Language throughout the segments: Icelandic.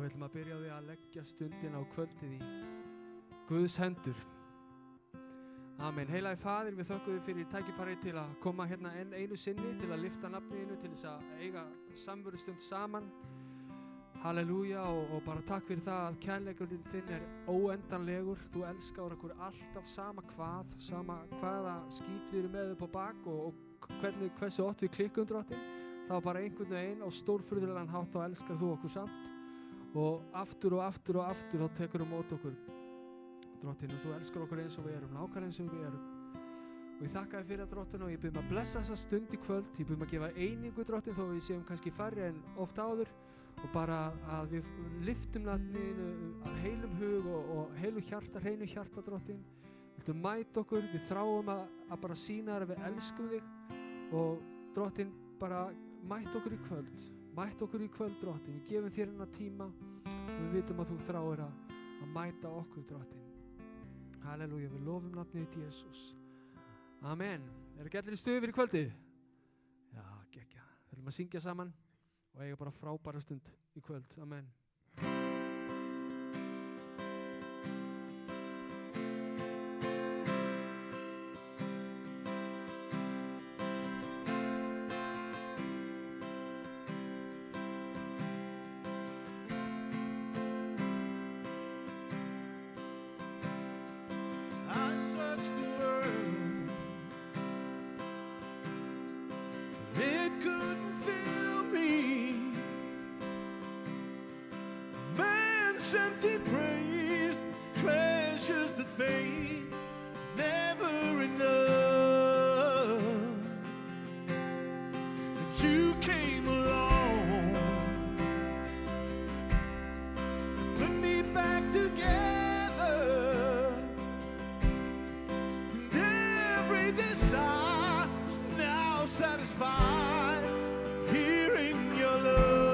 við ætlum að byrja á því að leggja stundina og kvöldið í Guðs hendur. Amen. Heilagi Faðir, við þökkum þér fyrir tækifæri til að koma hérna enn einu sinni, til að lyfta nafninu, til þess að eiga samverustund saman. Halleluja og bara takk fyrir það að kærleikurinn þinn óendanlegur. Þú elskar okkur alltaf sama hvaða skít við erum með upp á bak og hversu oft við klikkum Drottinn. Það var bara einhvern veginn á stórfurðulegan hátt þá elskar þú okkur samt og aftur þá tekur þú mót okkur Drottinn og þú elskar okkur eins og við erum, nákvæmlega eins og við erum. Og ég þakka þér fyrir það Drottinn og ég bið að blessa þessa stund í kvöld, ég bið að gefa einingu Drottinn þó við séum kannski færri en oft áður og bara að við lyftum nafninu að heilum hug og heilu hjarta, hreinu hjarta Drottinn. Viltu mæta okkur, við þráum að bara sýna þér að við elskum þig og Drottinn bara mæta okkur í kvöld Drottinn. Við gefum þér hennar tíma og við vitum að þú þráir að mæta okkur Drottinn. Halleluja, við lofum nafnið þitt Jesús. Amen. Ekki allir í stuði fyrir kvöldið? Já, gekkja. Við ætlum að syngja saman og eiga bara frábæra stund í kvöld. Amen. Empty praise, treasures that fade, never enough. And you came along, put me back together, and every desire is now satisfied here in your love.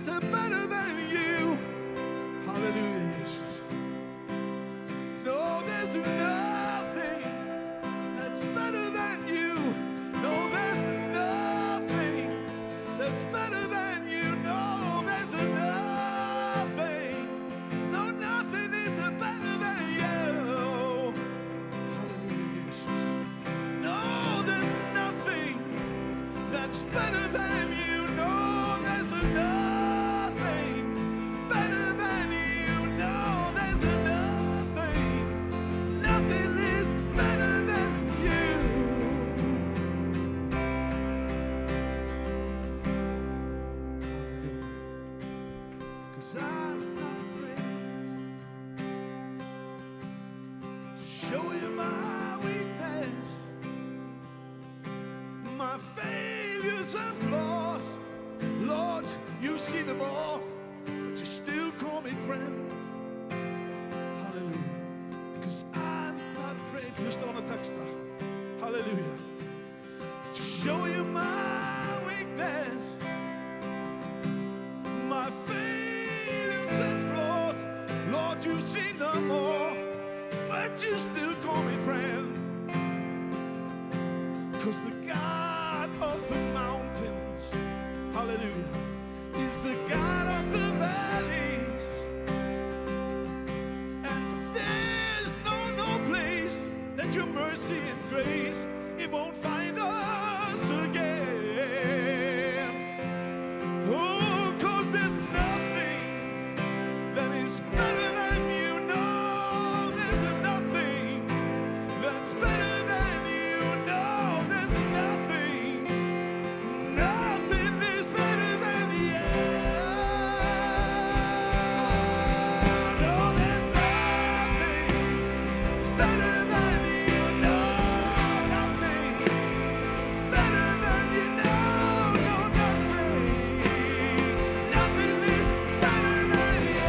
is better than you. Hallelujah, Jesus. No, there's nothing that's better than you. No, there's nothing that's better than you. No, there's nothing. No, nothing is better than you. Hallelujah, Jesus. No, there's nothing that's better than you. No, there's nothing better than you. No, there's nothing. Nothing is better than you. Cause I'm not afraid to show you my weakness, my failures and flaws. Lord, you see them all, but you still call me friend. Hallelujah. Cause I'm not afraid. Hlusta á hana texta. Hallelujah. To show you my weakness, my failures and flaws. Lord, you see them all, but you still call me friend. Cause the God of the mountains, hallelujah, is the God of the valleys. And there's no place that your mercy and grace, it won't find us again. Oh, cause there's nothing that is better than you. No, there's nothing that's better than you. No, there's nothing. Nothing is better than you. No, there's nothing better than you. No, nothing better than you. No, no, nothing. Nothing is better than you.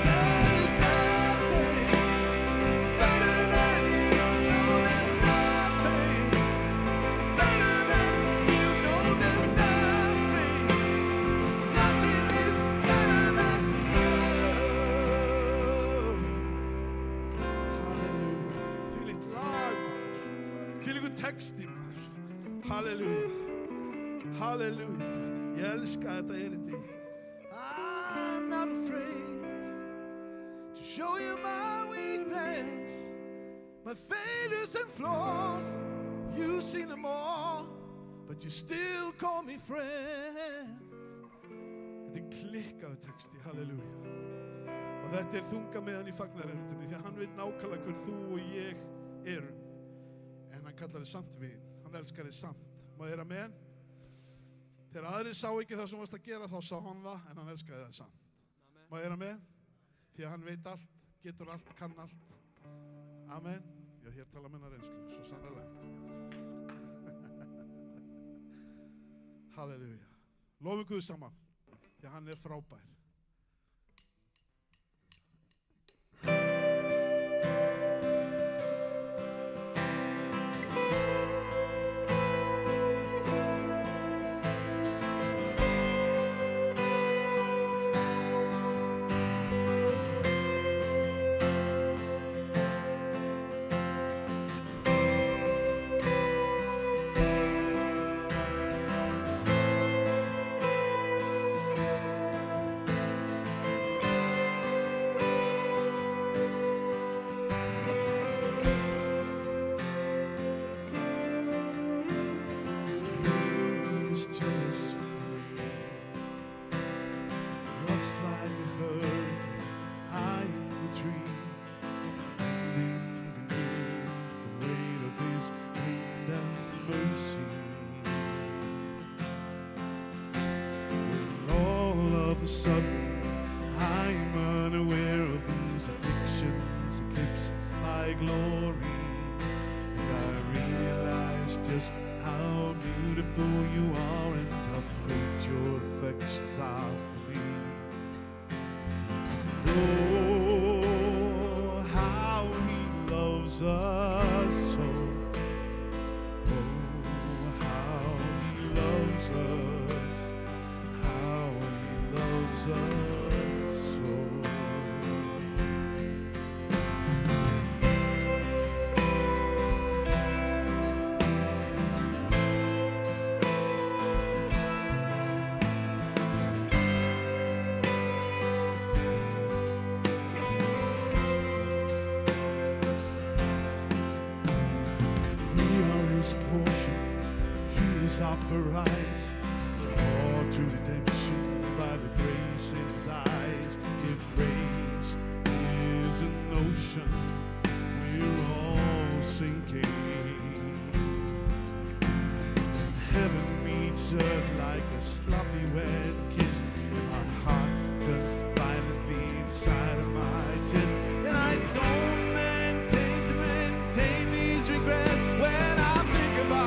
There is nothing better than you. No, there's nothing better than you. No, there's nothing. Nothing is better than you. Hallelujah. Þvílíkt lag, maður. Þvílíkur texti, maður. Hallelujah. Hallelujah. Ég elska þetta erindi. I'm not afraid to show you my weakness, my failures and flaws. You've seen them all, but you still call me friend. Þetta er klikkaður texti, halleluja. Og þetta er þunga meðan í fagnaðarerindinu, því að hann veit nákvæmlega hver þú og ég erum. En hann kallar þig samt vin, hann elskar þig samt. Má þér að menn? Þegar aðrir sá ekki það sem varst að gera, þá sá hann það, en hann elskaði það samt. Má þér að menn? Því að hann veit allt, getur allt, kann allt. Amen. Já, hér tala minna reynslu, svo sannarlega. Halleluja. Lofum Guð saman, því að hann er frábær. Love's like a hurricane, high in the tree, bending beneath the weight of his wind and mercy. And all of a sudden, I'm unaware of these afflictions eclipsed by glory, and I realize just how beautiful you are and how great your affections are for me. Oh, how he loves us so. Oh, how he loves us. Arise, all to redemption by the grace in his eyes. If grace is an ocean, we're all sinking. And heaven meets earth like a sloppy wet kiss, and my heart turns violently inside of my chest. And I don't maintain these regrets when I think about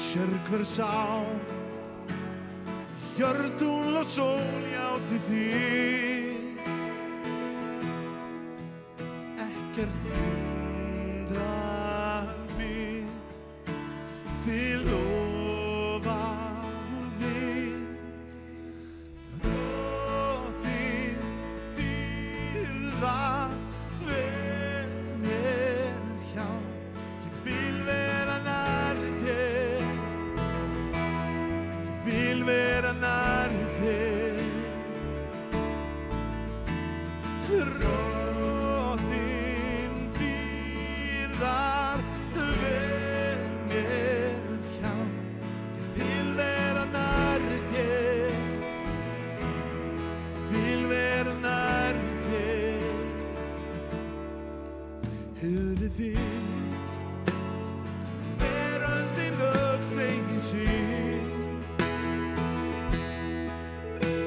Sérhver sá hjörtul og sól játi þig ekkert hindrar mig þig þig, veröldin öll eigi sig,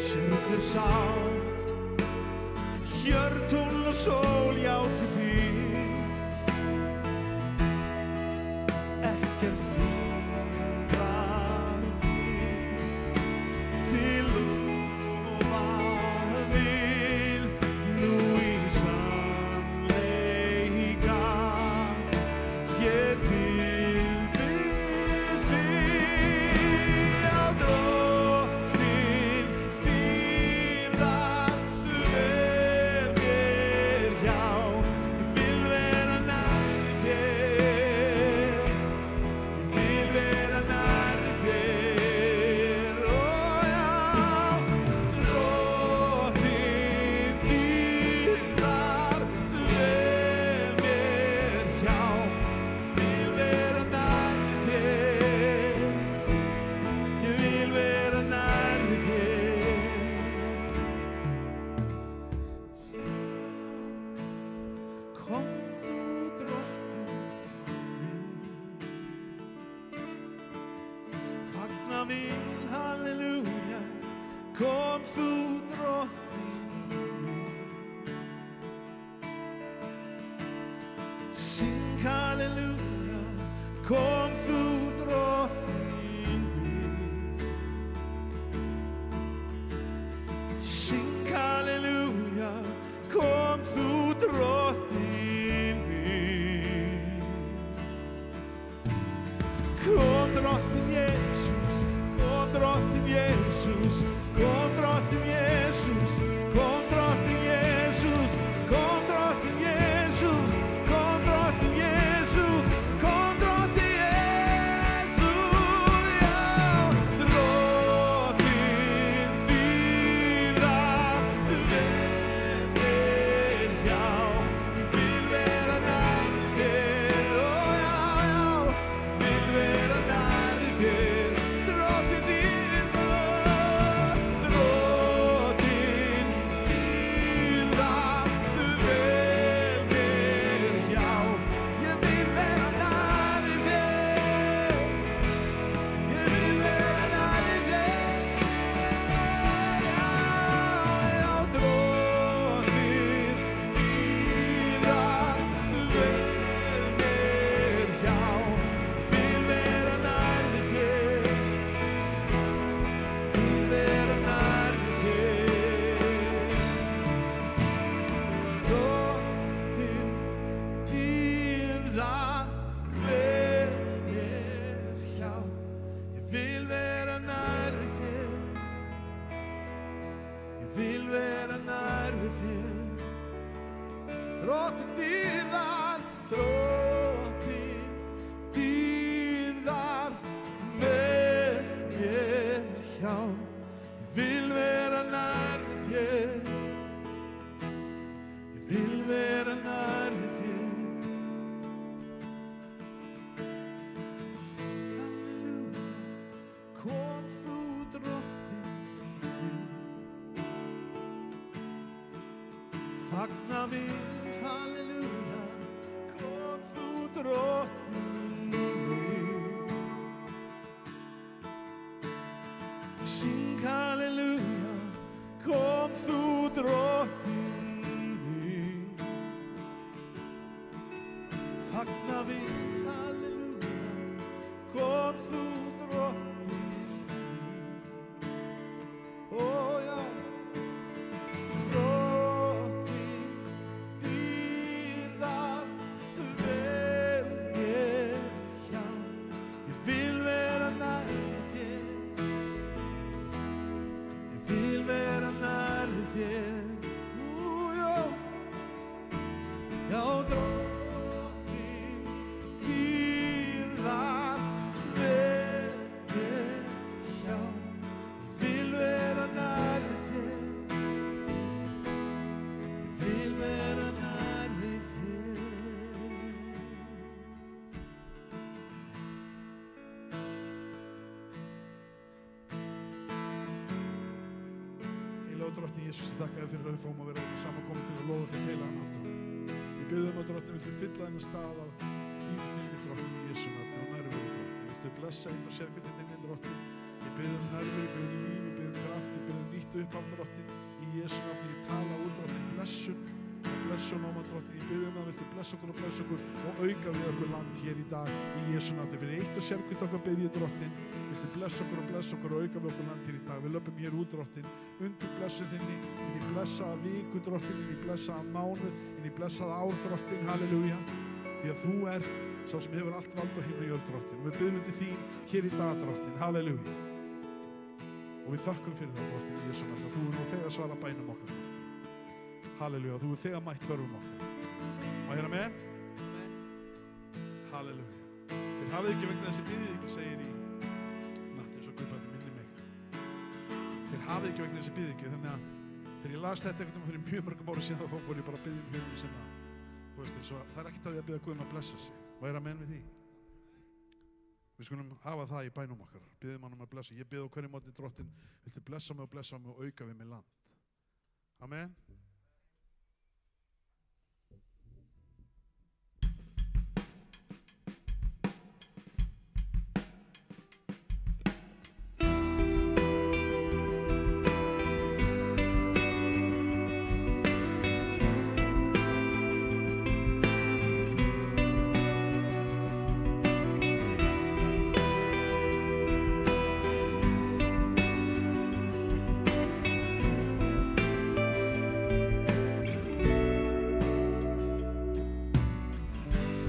sér hver sál, hjörtungl og sól játi þig, ekkert hindrar þig, þig lofað vil nú í sannleika, ég tilbið þig á Drottinn dýrðar, þú vel mér hjá, ég vil vera nærri þér, ég vil vera nærri þér, ó já, Drottinn dýrðar, þú vel mér hjá, vil vera nærri þér, ég vil vera nærri þér. Kom þú Drottinn minn, fagna vil, halleluja, kom þú Drottinn minn, syng halleluja, kom þú Drottinn minn, syng halleluja, kom þú Drottinn minn, kom Drottinn Jesus, kom Drottinn Jesus, kom Drottinn Jesus, kom Drottinn Jesus, kom Drottinn Jesus, kom Drottinn Jesus, kom Drottinn Jesus, já, Drottinn dýrðar, þú vel mér hjá, ég vil vera nærri þér, ó já, já, vil vera nærri þér, Drottinn dýrðar, Drottinn dýrðar, þú vel mér hjá, ég vil vera nærri þér, ég vil vera nærri þér, já, já, Drottinn dýrðar, þú vel mér hjá, vil vera nærri þér, vil vera nærri þér, Drottinn dýrðar, vel mér hjá, ég vil vera nærri þér, ég vil vera nærri þér, Drottinn dýrðar, Drottinn dýrðar, vel mér hjá, ég vil vera nærri þér, ég vil vera nærri þér, halleluja, kom þú Drottinn minn, fagna vil, halleluja, kom þú Drottinn minn, syng halleluja, kom þú Drottinn minn, fagna vil, halleluja, kom þú Drottinn minn, ó já, Drottinn dýrðar, þú vel mér hjá, ég vil vera nærri þér, ég vil vera nærri þér, já, já, Drottinn dýrðar, vel mér hjá, ég vil vera nærri þér, ég vil vera nærri þér. Heilagur Drottinn Jesús, ég þakka þér fyrir að við fáum að vera saman komin til að lofa þig heilagan nafn, Drottinn. Ég biðum að drottni viltu fylla þennan stað af þinni drottni í Jesú nafni og nærveru drottni. Viltu blessa inn og sérkvita þinni drottni. Ég biðum nærveru, ég biðum líf, ég biðum kraft, ég biðum nýtt upp af drottni í Jesú nafni. Ég tala út drottni blessun áma drottni. Ég biðum að viltu blessa okkur og auka við okkur land hér í dag í Jesú nafni. Fyrir eitt og sérkvita okkar bið ég drottni. Viltu blessa okkur og auka við okkur land hér í dag. Við löpum hér út drottni undir blessun þinni, inn í blessaða viku drottni, inn í blessaða mánuð, inn í blessaða ár drottni, halleluja. Því að þú ert sá sem hefur allt vald á himni og jörð drottni. Og við biðum til þín hér í dag drottni, halleluja. Og við þökkum fyrir það drottni í Jesú nafni að þú nú þegar svara bænum okkar drottni. Halleluja, þú þegar mætt þörfum okkar. Og hérna með? Halleluja. Þér hafið ekki vegna þessi biðið ekki, segir í nattin svo Guðbæti minni mig. Þér hafið ekki vegna þessi biðið ekki, þannig að þegar ég las þetta einhvern veginn fyrir mjög mörgum ára síðan þá fór ég bara að biðja hluti sem að, þú veist, eins og það ekkert að ég að biðja Guðum að blessa sig. Og menn við því? Við skulum hafa það í bænum okkar. Biðjum hann að blessa. Ég biðja á hverju móti drottin, viltu blessa mig og auka við mig land. Amen.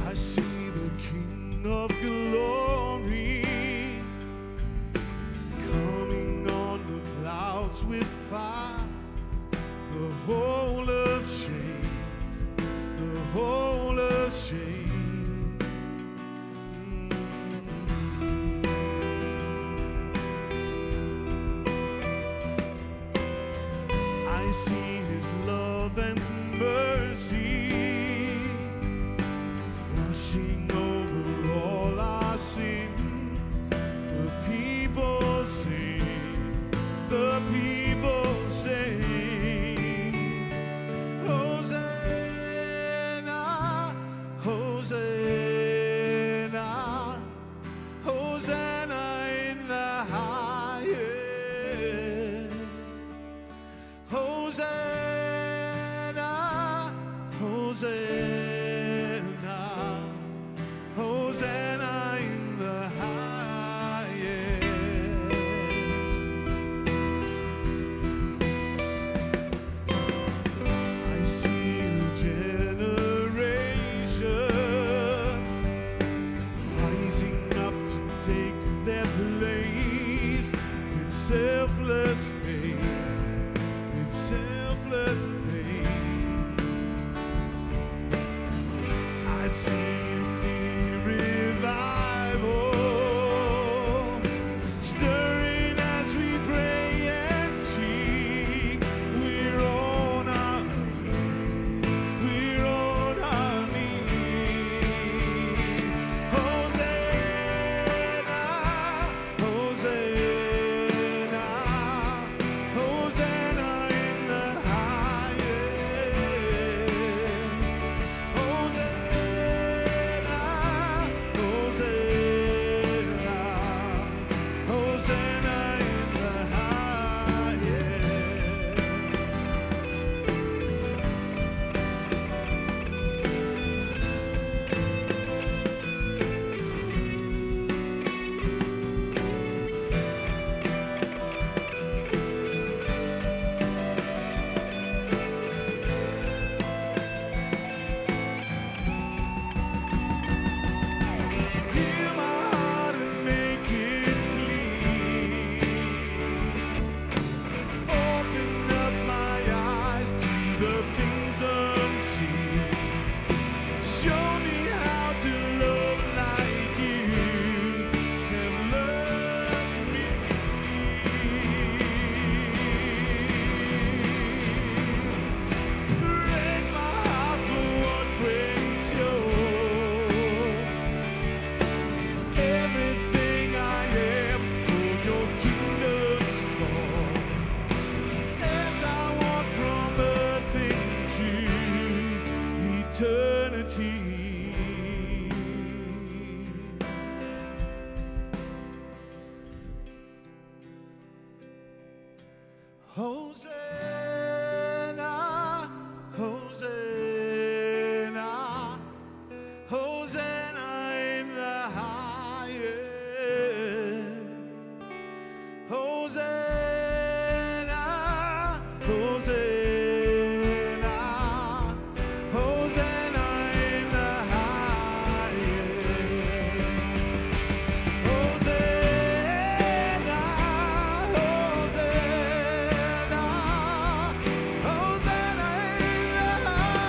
I see the King of glory coming on the clouds with fire. The whole earth shakes, the whole earth shakes. I see his love and mercy washing over all our sins. The people sing, the people sing, Hosanna, Hosanna, Hosanna in the highest. Hosanna, Hosanna, Hosanna in the highest. I see a generation rising up to take their place with selfless faith, with selfless faith. I see Hosanna, Hosanna, Hosanna, Hosanna in the highest. Hosanna, Hosanna, Hosanna in the highest. Hosanna, Hosanna, Hosanna in the highest.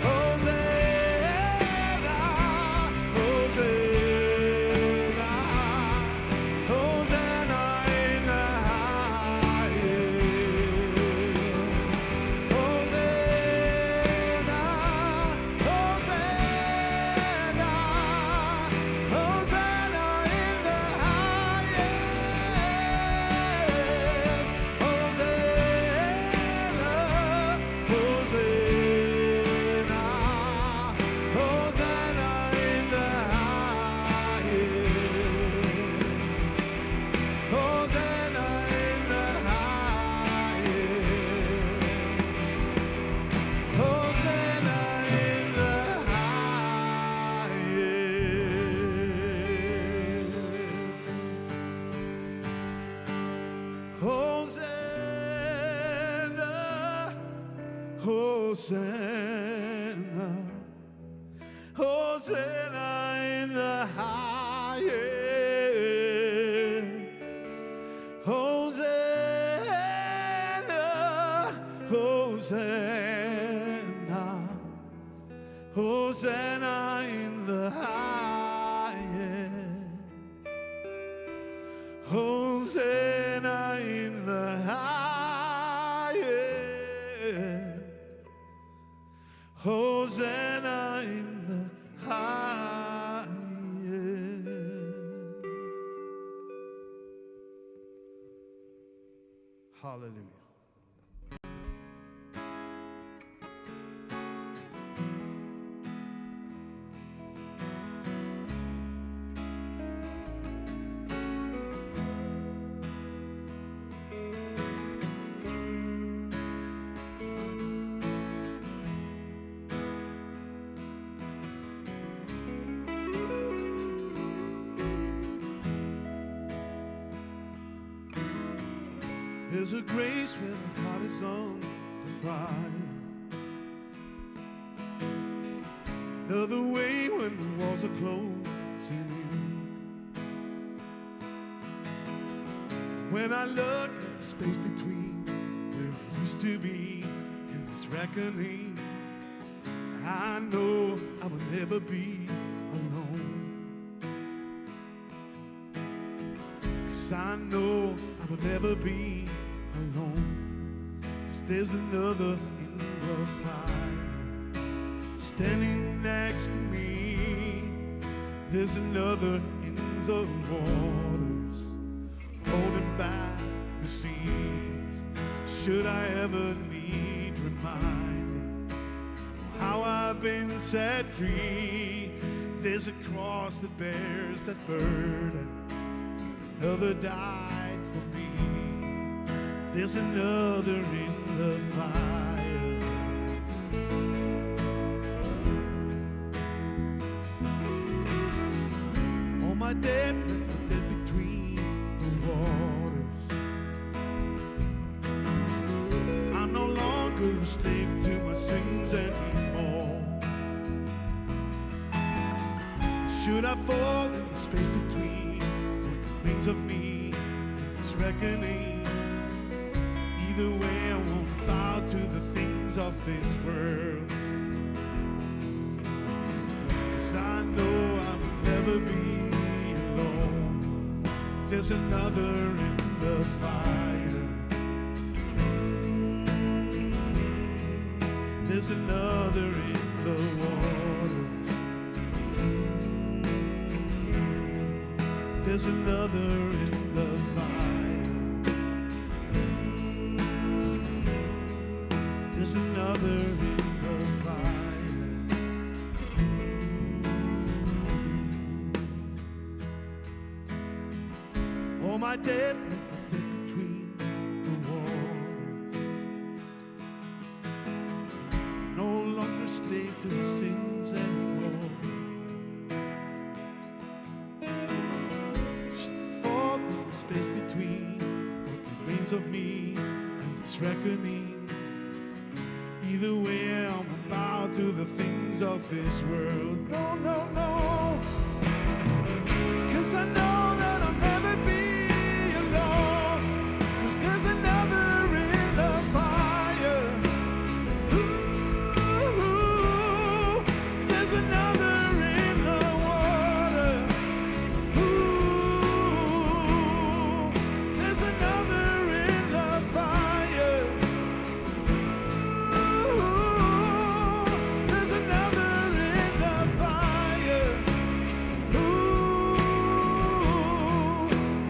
Hosanna, Hosanna, Hosanna in the highest. Hosanna, Hosanna, Hosanna in the highest. Hosanna, Hosanna, Hosanna in the highest. Hosanna in the highest. Hosanna in the highest. Hosanna, Hosanna, Hosanna in the highest. Hosanna, Hosanna, Hosanna in the highest. Hosanna in the highest. Hosanna in the highest. Hallelujah. There's a grace where the heart is on the fire. Another way when the walls are closing in. When I look at the space between where we used to be in this reckoning, I know I will never be alone. 'Cause I know I will never be alone. 'Cause there's another in the fire standing next to me. There's another in the waters holding back the seas. Should I ever need reminding how I've been set free, there's a cross that bears that burden. Another died for me. There's another in the fire. All my dead left for dead between the waters. I'm no longer a slave to my sins anymore. Should I fall in the space between what remains of me and this reckoning? Either way, I won't bow to the things of this world. 'Cause I know I will never be alone. There's another in the fire. There's another in the water. There's another in the fire. There's another in the fire. For my dead left a dead between the walls. No longer a slave to the sins anymore. Just the fog in the space between what remains of me and this reckoning. Either way, I'm bound to the things of this world. No, no, no. 'Cause I know that I'll never be alone. 'Cause there's another in the fire. Ooh, there's another in the water. Ooh, there's another in the fire. There's another in the fire.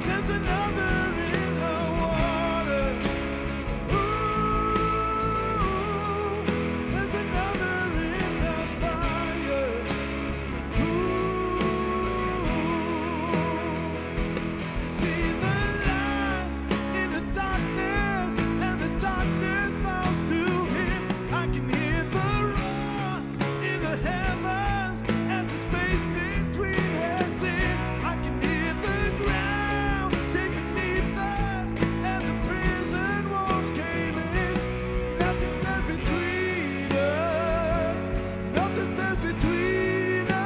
There's another in the water. There's another in the fire. See the light in the darkness, and the darkness bows to him. I can hear the roar in the heavens as the space between has thin. I can hear the ground shake beneath us as the prison walls came in. Nothing stands between us. Nothing stands between us.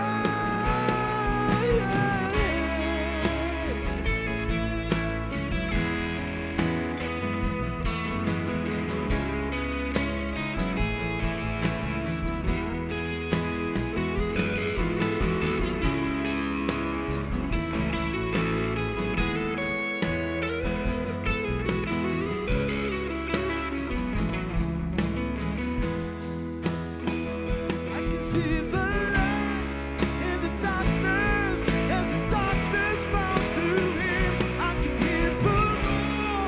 I can see the light in the darkness as the darkness bows to him. I can hear the roar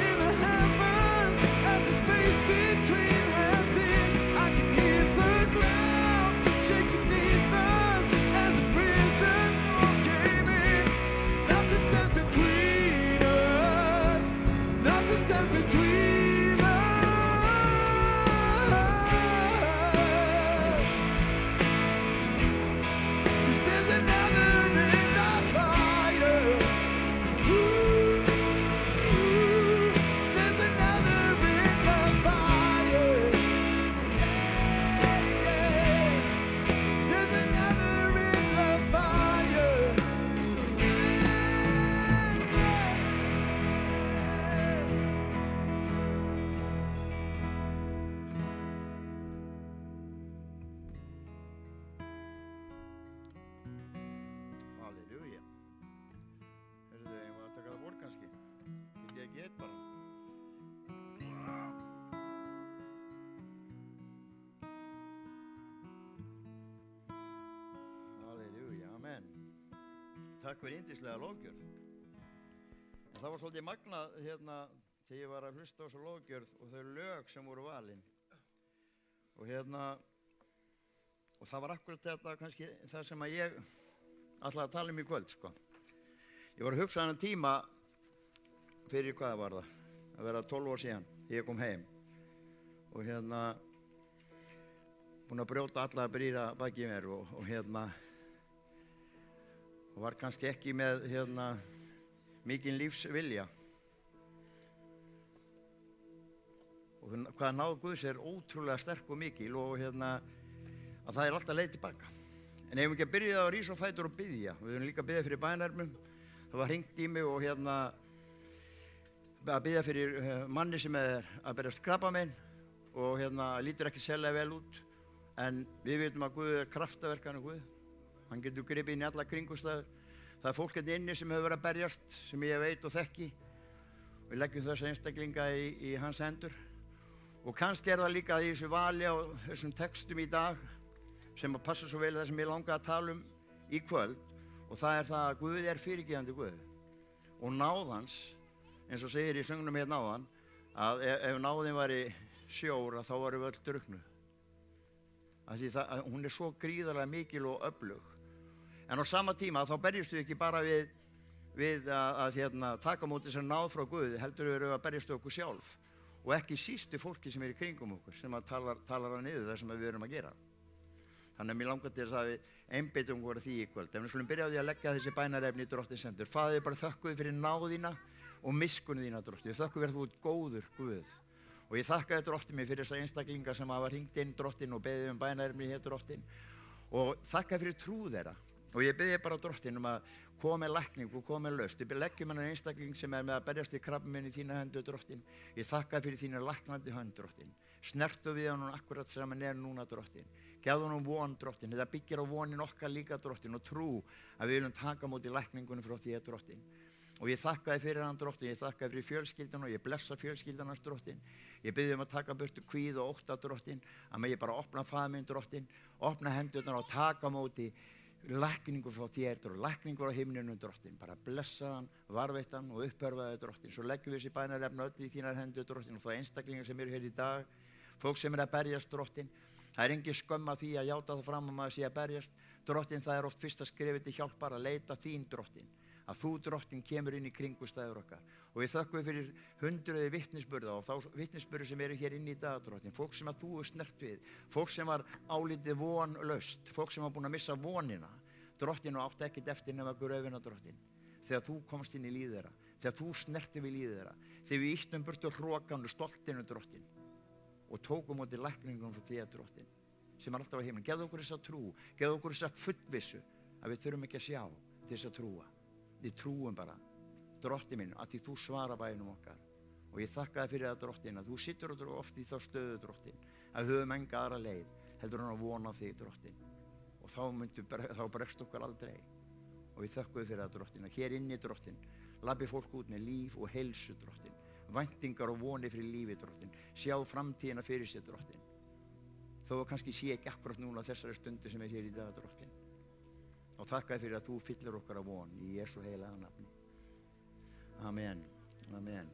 in the heavens as the space between has thin. I can hear the ground shake beneath us as the prison walls came in. Nothing stands between us. Nothing stands between us. 'Cause there's another in the fire. Ooh, there's another in the fire. Yeah, there's another in the fire. Halleluja. Hörðu, ég var að taka það bort kannski. Get ég ekki eitt bara? Halleluja, amen. Takk fyrir yndislega lofgjörð. En það var svolítið magnað hérna þegar ég var að hlusta á þessu lofgjörð og þau lög sem voru valin. Og hérna, og það var akkurat þetta kannski það sem að ég ætlaði að tala um í kvöld, sko. Ég var að hugsa þennan tíma fyrir hvað var það? Að vera 12 ár síðan, ég kom heim. Og hérna, búinn að brjóta alla brýra baki í mér og hérna, og var kannski ekki með hérna mikinn lífsvilja. Og hvað náð Guðs er ótrúlega sterk og mikil og hérna, að það er alltaf leið tilbaka. En ef við ekki að byrja að rísa á fætur og biðja, við höfum líka að biðja fyrir bænarmum. Það var hringt í mig og hérna að biðja fyrir manni sem er að berjast krabbamein og hérna lítur ekki sérlega vel út. En við vitum að Guð er kraftaverkandi Guð. Hann getur gripið inn í alla kringumstæður. Það er fólk hérna inni sem hefur verið að berjast, sem ég veit og þekki. Við leggjum þessa einstaklinga í hans hendur. Og kannski er það líka í þessu vali á þessum textum í dag sem að passa svo vel það sem ég langaði að tala um í kvöld. Og það er það að Guð er fyrirgefandi Guð. Og náð hans, eins og segir í söngnum hérna áðan, að ef náðin væri sjór þá varum við öll drukknuð. Hún er svo gríðarlega mikil og öflug. En á sama tíma þá berjumst við ekki bara við við að taka á móti þessari náð frá Guði, heldur við að berjast okkur sjálf og ekki sístu fólki sem í kringum okkur sem talar á niður það sem við erum að gera. Þannig að mér langar til þess að við einbeitum okkur því í kvöld. En við skulum byrja á því að leggja þessi bænarefni í Drottins hendur. Faðir, bara þökkum við fyrir náð þína og miskunn þína, Drottinn. Við þökkum við að þú ert góður Guð. Og ég þakka þér, Drottinn, mér fyrir þessa einstaklinga sem hafa hringt inn, Drottinn, og beðið bænarefni hér, Drottinn. Og þakka fyrir trú þeirra. Og ég byrði bara, Drottinn, að koma með lækning og koma með lausn. Ég leggjum hennar einstakling sem með að berjast í krabbamein í þína hendur, Drottinn. Ég þakka fyrir þína læknandi hönd, Drottinn. Snertu við hann akkurat sem hann núna, Drottinn. Gefðu hann von, Drottinn. Þetta byggir á vonin okkar líka, Drottinn, og trú að við viljum taka móti lækningunum frá þér, Drottinn. Og ég þakka þér fyrir hann, Drottinn. Ég þakka þér fyrir fjölskyldan og ég blessa fjölskyldan hans, Drottinn. Ég bið að taka burtu kvíð og ótta, Drottinn. Að ég bara opna faðminn, Drottinn. Opna hendurnar og taka móti lækningur frá þér, lækningur á himninum, Drottinn. Bara blessa hann, varveita hann og upphörfa þér, Drottinn. Svo leggjum við þessi bænarefni öll í þínar hendur, Drottinn, og þá einstaklingar sem eru hér í dag, fólk sem að berjast, Drottinn. Það engin skömm að því að játa það fram að maður sé að berjast. Drottinn, það oft fyrsta skrefið til hjálpar að leita þín, Drottinn. Að þú, Drottinn, kemur inn í kringumstæður okkar. Og við þökkum fyrir hundruði vitnisburða og þá vitnisburði sem eru hér inn í dag, Drottinn. Fólk sem að þú snert við, fólk sem var álítið vonlaust, fólk sem var búin að missa vonina, Drottinn, og átti ekkert eftir nema gröfina, Drottinn. Þegar þú komst inn í lífið þeirra, þegar þú snerti við lífið þeirra, þegar við ýttum burtu hrokan og stoltinu, Drottinn, og tókum móti lækningum frá þér, Drottinn, sem er alltaf á heiminn. Gefðu okkur þessa trú, gefðu okkur þessa fullvissu að við þurfum ekki að sjá til þess að trúa. Við trúum bara, Drottinn minn, að því þú svara bænum okkar. Og ég þakka þér fyrir það, Drottinn, að þú sittur oft í þá stöðu, Drottinn, að við höfum enga aðra leið, heldur hann að vona þig, Drottinn. Og þá bregst okkar aldrei. Og við þökkum þér fyrir það, Drottinn, að hér inni, Drottinn, labbi fólk út með líf og heilsu, Drottinn. Væntingar og vonir fyrir lífi, Drottinn. Sjá framtíðina fyrir sér, Drottinn. Þó að kannski sé ekki akkurat núna þessari stundu sem er hér í dag, Drottinn. Og þakka þér fyrir að þú fyllir okkar af von í Jesú heilaga nafni. Amen. Amen.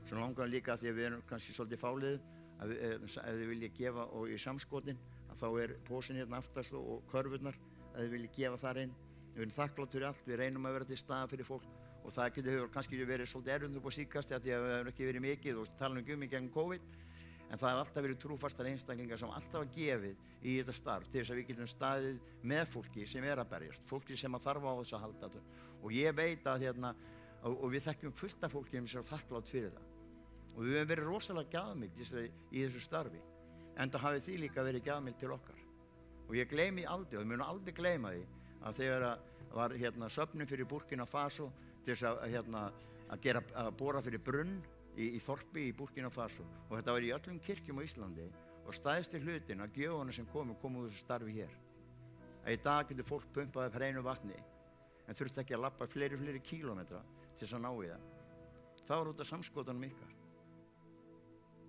Svo langar líka því að við erum kannski svolítið fálið að ef þið viljið gefa og í samskotin að þá er pósin hérna aftast og körfurnar að þið viljið gefa þar inn. Við erum þakklátt fyrir allt, við reynum að vera til staðar fyrir fólk og það hefur kannski verið svolítið erfitt upp á síðkasti að því að við hefum ekki verið mikið og tala um í gegnum COVID. En það hefur alltaf verið trúfastar einstaklingar sem alltaf hafa gefið í þetta starf til þess að við getum staðið með fólki sem er að berjast, fólki sem að þarf á þess að halda þetta. Og ég veit að og við þekkjum fullt af fólki sem er þakklátt fyrir það. Og við hefum verið rosalega gjafmikið í þessu starfi, enda hafið því líka verið gjafmikið til okkar. Og ég gleymi aldrei, og ég mun aldrei gleyma því, að þegar var söfnun fyrir Burkina Faso til þess að bora fyrir brunn í þorpi í Burkina Faso og þetta var í öllum kirkjum á Íslandi og stæðsti hlutin að gjöfunum sem komu úr þessu starfi hér. Að í dag getur fólk pumpað upp hreinu vatni en þurfti ekki að labba fleiri kílómetra til þess að ná í það. Það var út af samskotunum ykkar.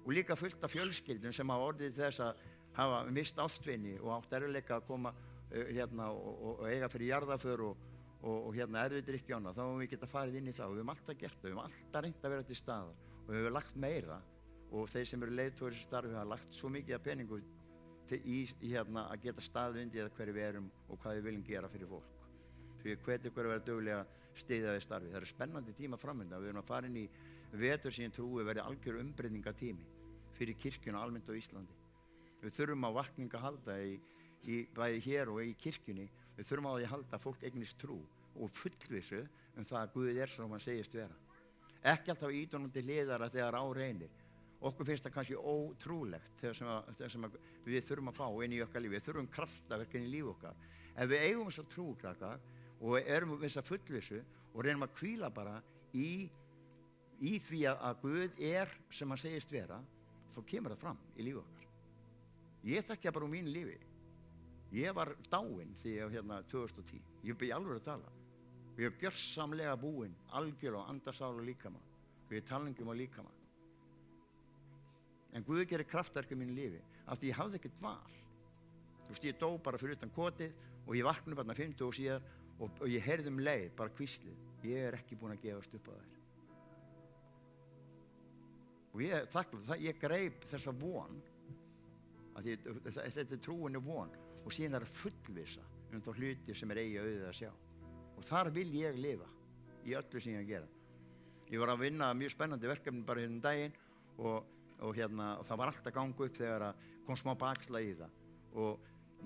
Og líka fullt af fjölskyldum sem hafa orðið þess að hafa mist ástvini og átt erfiðleika að koma og eiga fyrir jarðaför og erfidrykkjóna, þá höfum við geta farið inn í það og við höfum alltaf gert það, við höfum alltaf reynt að vera til staðar og við höfum lagt meira og þeir sem eru leiðtogar í þessu starfi hafa lagt svo mikið af peningu í að geta staðið undir hverju við erum og hvað við viljum gera fyrir fólk. Því ég hveti ykkur að vera duglega styðja við starfi. Það eru spennandi tíma framönda, við erum að fara inn í vetur sem ég trúi verði algjör umbreytingatími fyrir kirkjuna almennt á Íslandi. Við þurfum á vakning að halda bæði hér og í kirkjunni. Við þurfum á því að halda að fólk eignist trú og fullvissu það að Guð er sem hann segist vera. Ekki alltaf ídónandi hliðara þegar á reynir. Okkur finnst það kannski ótrúlegt þegar sem við þurfum að fá inn í okkar lífi. Við þurfum kraftaverk inn í líf okkar. Ef við eigum þessa trú, krakkar, og erum þessa fullvissu og reynum að hvíla bara í því að Guð er sem hann segist vera, þá kemur það fram í lífi okkar. Ég þekki það bara úr mínu lífi. Ég var dáinn þegar 2010. Ég byrja alveg að tala. Ég hef gjörsamlega búinn, algjörlega á andasál og líkama. Og ég tala ekki á líkama. En Guð gerir kraftverk í mínu lífi af því ég hafði ekkert val. Þú veist, ég dó bara fyrir utan kotið og ég vaknaði bara 50 år síðar og ég heyrði leið, bara hvíslið. Ég er ekki búinn að gefast upp á þér. Og ég þakklátt það, ég greip þessa von að þetta trúin von og síðan að fullvissa þá hluti sem er eigi auðið að sjá. Og þar vil ég lifa. í öllu sem ég að gera. Ég var að vinna mjög spennandi verkefni bara hérna daginn og það var allt að ganga upp þegar að kom smá bakslag í það. Og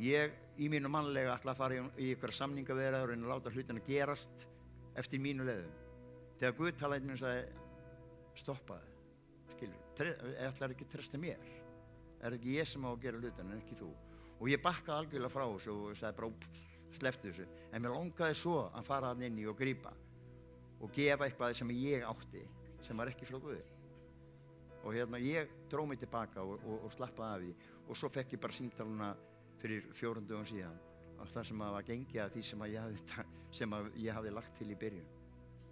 ég í mínu mannlega ætla að fara í ykkur samningaviðræður og reyna að láta hlutina gerast eftir mínu leiðum. Þegar Guð talaði mér og sagði, stoppaðu, skilur, ætlar ekki að treysta mér. Er ekki ég sem á að gera hlutina en ekki þú. Og ég bakkaði algjörlega frá þessu og sagði bara, slepptu þessu. En mér langaði svo að fara hann inn í og grípa og gefa eitthvað sem ég átti, sem var ekki frá Guði. Og ég dró mig tilbaka og slappaði af því. Og svo fekk ég bara símtaluna fyrir 4 dögum síðan. Og það sem var gengið að því sem ég hafði lagt til í byrjun.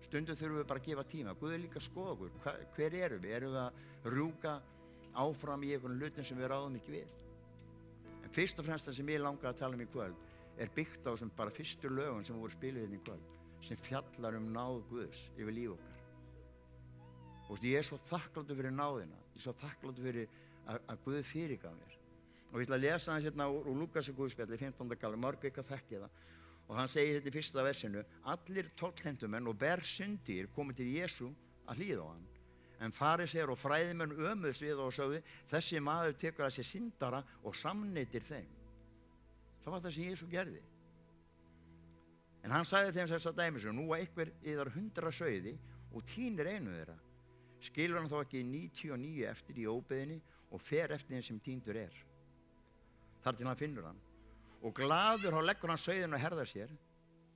Stundum þurfum við bara að gefa tíma. Guð líka að skoða okkur. Hver erum við? Erum við að rjúka áfram í einhvern hlutum sem við ráðum ekki við? En fyrst og fremst það sem ég langaði að tala í kvöld byggt á sem bara fyrstu lögun sem voru spiluð í kvöld, sem fjallar náð Guðs yfir líf okkar. Og ég svo þakkláttur fyrir náðina. Ég svo þakkláttur fyrir að Guð fyrirgaf mér. Og ég ætla að lesa hans úr Lúkasi Guðspjalli, 15. kafli, mörg ykkar þekki það. Og hann segir þetta í fyrsta versinu, allir tollheimtumenn og bergsyndir komu til Jesú að hlýða á hann. En farisear og fræðimenn ömuðust við og sögðu, þessi maður tekur að sér syndara og samneytir þeim. Það var það sem Jesú gerði. En hann sagði þeim þessa dæmisum, nú var einhver yðar 100 sauði og tínir einu þeirra. Skilur hann þá ekki 99 eftir í óbeðinni og fer eftir þeim sem tíndur þar til hann finnur hann. Og glaður þá leggur hann sauðin og herðar sér,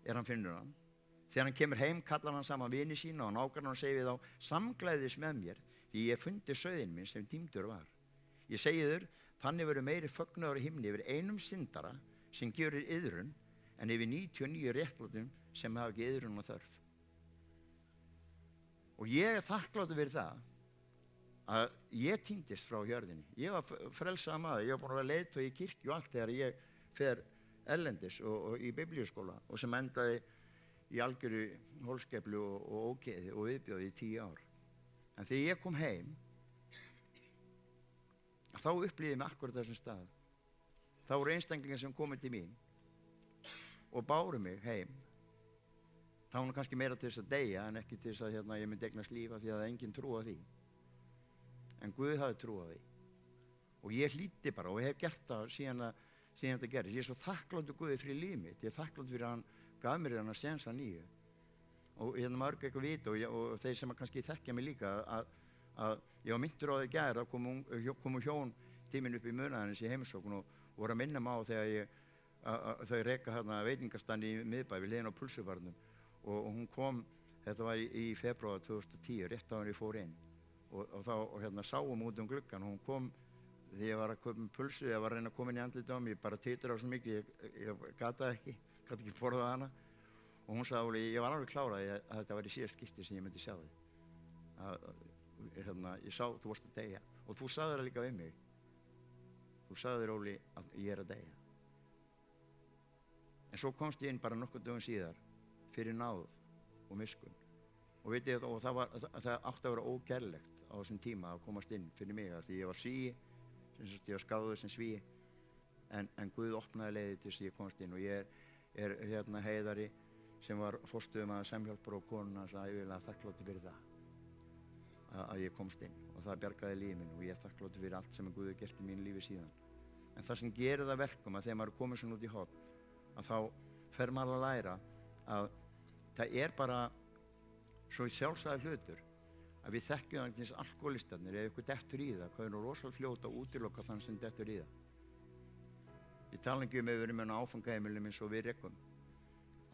hann finnur hann. Þegar hann kemur heim kallar hann saman vini sína og nágranna og segir við þá, samglæðis með mér, því ég fundi sauðin minn sem týndur var. Ég segi þér, þannig verður meiri fögnuður í himni yfir einum syndara sem gerir iðrun, en yfir 99 réttlátum sem hafa ekki iðrun og þörf. Og ég þakkláttur fyrir það að ég týndist frá hjörðinni. Ég var frelsaður maður, ég var búinn að vera leiðtogi í kirkju og allt þegar ég fer erlendis og í biblíuskóla og sem endaði í algjöru holskeflu og ógeði og viðbjóði í 10 ár. En þegar ég kom heim, þá upplýði ég mig akkurat þessum stað. Það voru einstaklingar sem komu til mín og báru mig heim. Það var kannski meira til þess að deyja en ekki til þess að ég myndi eignast líf af því að enginn trúa því. En Guð hafði trúað því. Og ég hlýddi bara og hef gert það síðan þetta gerðist. Ég er svo þakkláttur Guði fyrir líf mitt. Ég er þakkláttur fyrir að hann gaf mér hann að sénsa nýju. Og mörg eitthvað vita og þeir sem kannski þekkja mig líka að ég var myndur á það í gær að komu hjón tíminn upp í Munaðarins í heimsókn og voru að minna mig á þegar þau reka veitingastand í miðbæ við hliðina á pulsubarnum og hún kom, þetta var í febrúar 2010, rétt á henni fór inn og þá sáum út gluggann og hún kom þegar ég var að kaupa pulsu, ég var að reyna að koma inn í andlitið á mig, ég bara titra á svo mikið, ég gat ekki forðað hana og hún sagði, ég var alveg klárað að þetta var í síðast skipti sem ég myndi sjá þig. Ég sá, þú varst að deyja og þú sagði það líka við mig. Þú sagði þér, Óli, að ég er að deyja. En svo komst ég inn bara nokkur dögum síðar fyrir náð og miskunn. Og veit ég, það átti að vera ógerlegt á þessum tíma að komast inn fyrir mig því ég var svíi, ég var skáður sem svíi, en Guð opnaði leiði til þess að ég komst inn og ég er Heiðari sem var forstöðumaður Semhjálpar og konuna sem ævilega þakkláttur fyrir það að ég komst inn og það bjargaði lífið minn og ég er þakkláttur fyrir allt sem Guð hefur gert í mínu lífi síðan. En það sem gerir það verkum að þegar maður er komið svona út í horn að þá fer maður að læra að það er bara svo sjálfsagður hlutur að við þekkjum það eins alkohólistarnir ef ykkur dettur í það, hvað er nú rosalega fljótt að útiloka þann sem dettur í það. Ég tala ekki ef við erum með áfangaheimilum eins og við rekum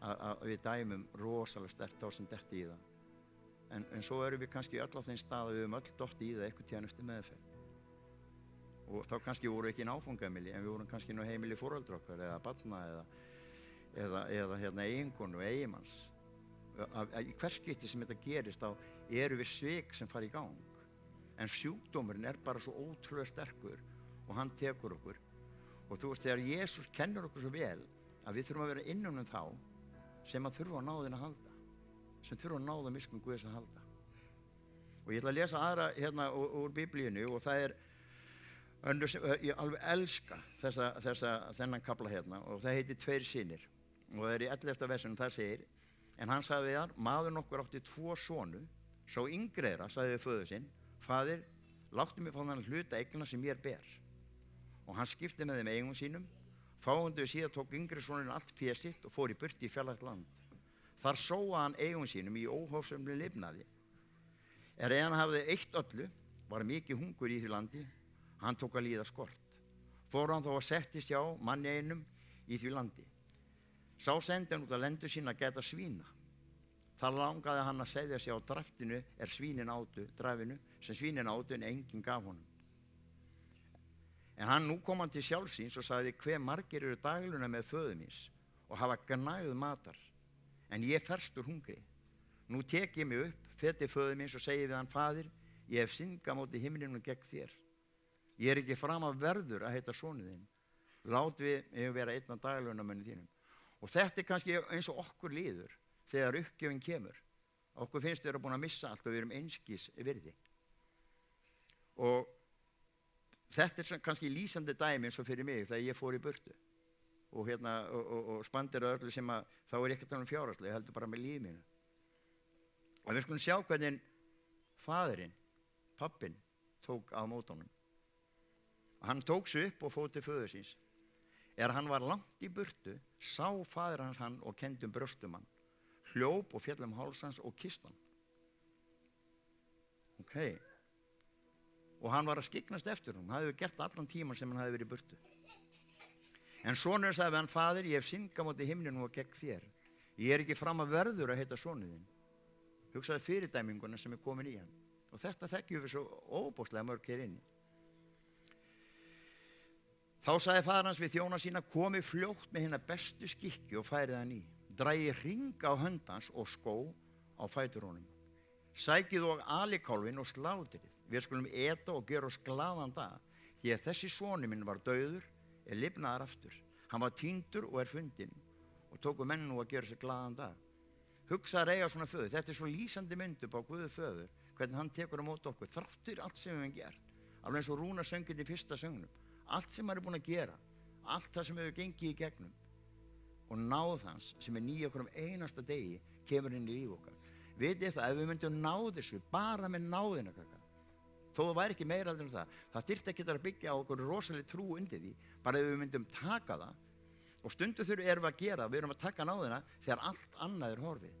að við dæmum rosalega sterkt á sem detti í það. En svo erum við kannski öll á þeim stað að við höfum öll dotti í það eitthvað tíðan eftir meðferð. Og þá kannski voru ekki inn áfangaheimili en við vorum kannski inn á heimili foreldra okkar eða barna eða eiginkonu og eigimanns. Í hvers skipti sem þetta gerist þá eru við svik sem fara í gang. En sjúkdómurinn er bara svo ótrúlega sterkur og hann tekur okkur. Og þú veist, þegar Jesús kennir okkur svo vel að við þurfum að vera innan þá sem að þurfa að náðina að halda, sem þurfa að náða miskunn Guðs að halda. Og ég ætla að lesa aðra úr Biblíunni og það er önnur sem ég alveg elska þennan kafla og það heitir Tveir synir og það er í 11. versinum, það segir En hann sagði við hann, maðurinn okkur átti 2 sonu, sá yngri þeirra sagði við föður sinn, faðir, láttu mig fá þann hluta eigna sem mér ber. Og hann skipti með þeim eigum sínum, fáundu síðan tók yngri sonurinn allt fé sitt og fór í burtu í fjarlægt land. Þar sóaði hann eigum sínum í óhófsamlegum lifnaði. Hann hafði eytt öllu, var mikið hungur í því landi, hann tók að líða skort. Fór hann þá að settist hjá manni einum í því landi. Sá sendi hann út að lendu sín að gæta svína. Þar langaði hann að seðja sig á draftinu drafinu sem svínin átu en enginn gaf honum. En nú kom hann til sjálfsins og sagði, hve margir eru dagluna með föður míns og hafa gnægð matar, en ég ferstur hungri. Nú tek ég mig upp, fer til föður míns og segi við hann, faðir, ég hef syndgað móti himninum gegn þér. Ég er ekki fram að verður að heita sonur þinn. Lát við vera einn af daglunarmönnum þínum. Og þetta kannski eins og okkur líður þegar uppgjöfin kemur. Okkur finnst við búin að missa allt og við erum einskis virði. Og þetta kannski lýsandi dæmi eins og fyrir mig þegar ég fór í burtu. Og spandera öllu sem þá ekki að tala fjárhagslega, ég heldur bara með lífið mínu. Og við skulum sjá hvernig faðirinn, pappinn, tók á móti honum. Hann tók sig upp og fór til föður síns. Hann var langt í burtu, sá faðir hans hann og kenndi brjóstum hann, hljóp og féll háls hans og kyssti hann. Og hann var að skyggnast eftir honum, hann hafði gert allan tíman sem hann hafði verið í burtu. En sonurinn sagði við hann, faðir, ég hef syndgað móti himninum og gegn þér. Ég er ekki fram að verður að heita sonur þinn. Hugsaði fyrirdæminguna sem komin í hann. Og þetta þekkjum við svo óbóðslega mörg hér inni. Þá sagði faðir hans við þjóna sína, komi fljótt með hina bestu skikki og færið hann í. Dragi hring á hönd hans og skó á fætur honum. Sækið og alikálfinn og slátrið. Við skulum eta og gera oss glaðan dag, því að þessi sonur minn var dauður, lifnaðar aftur. Hann var týndur og fundinn og tóku menn nú að gera sér glaðan dag. Hugsaðar eiga svona föður. Þetta svo lýsandi mynd upp á Guði föður, hvernig hann tekur á móti okkur, þráttur allt sem við hefum gert. Alveg eins og Rúna söngið í fyrsta söngnum. Allt sem hann búin að gera, allt það sem hefur gengið í gegnum og náð hans sem nýja okkur einasta degi kemur inn í líf okkar. Vitið það, ef við myndum ná þessu bara með náðina, þó það væri ekki meira en það þyrfti ekki að byggja á okkur rosalega trú undir því, bara ef við myndum taka það. Og stundu erum við að gera, við erum að taka náðina þegar allt annað horfið.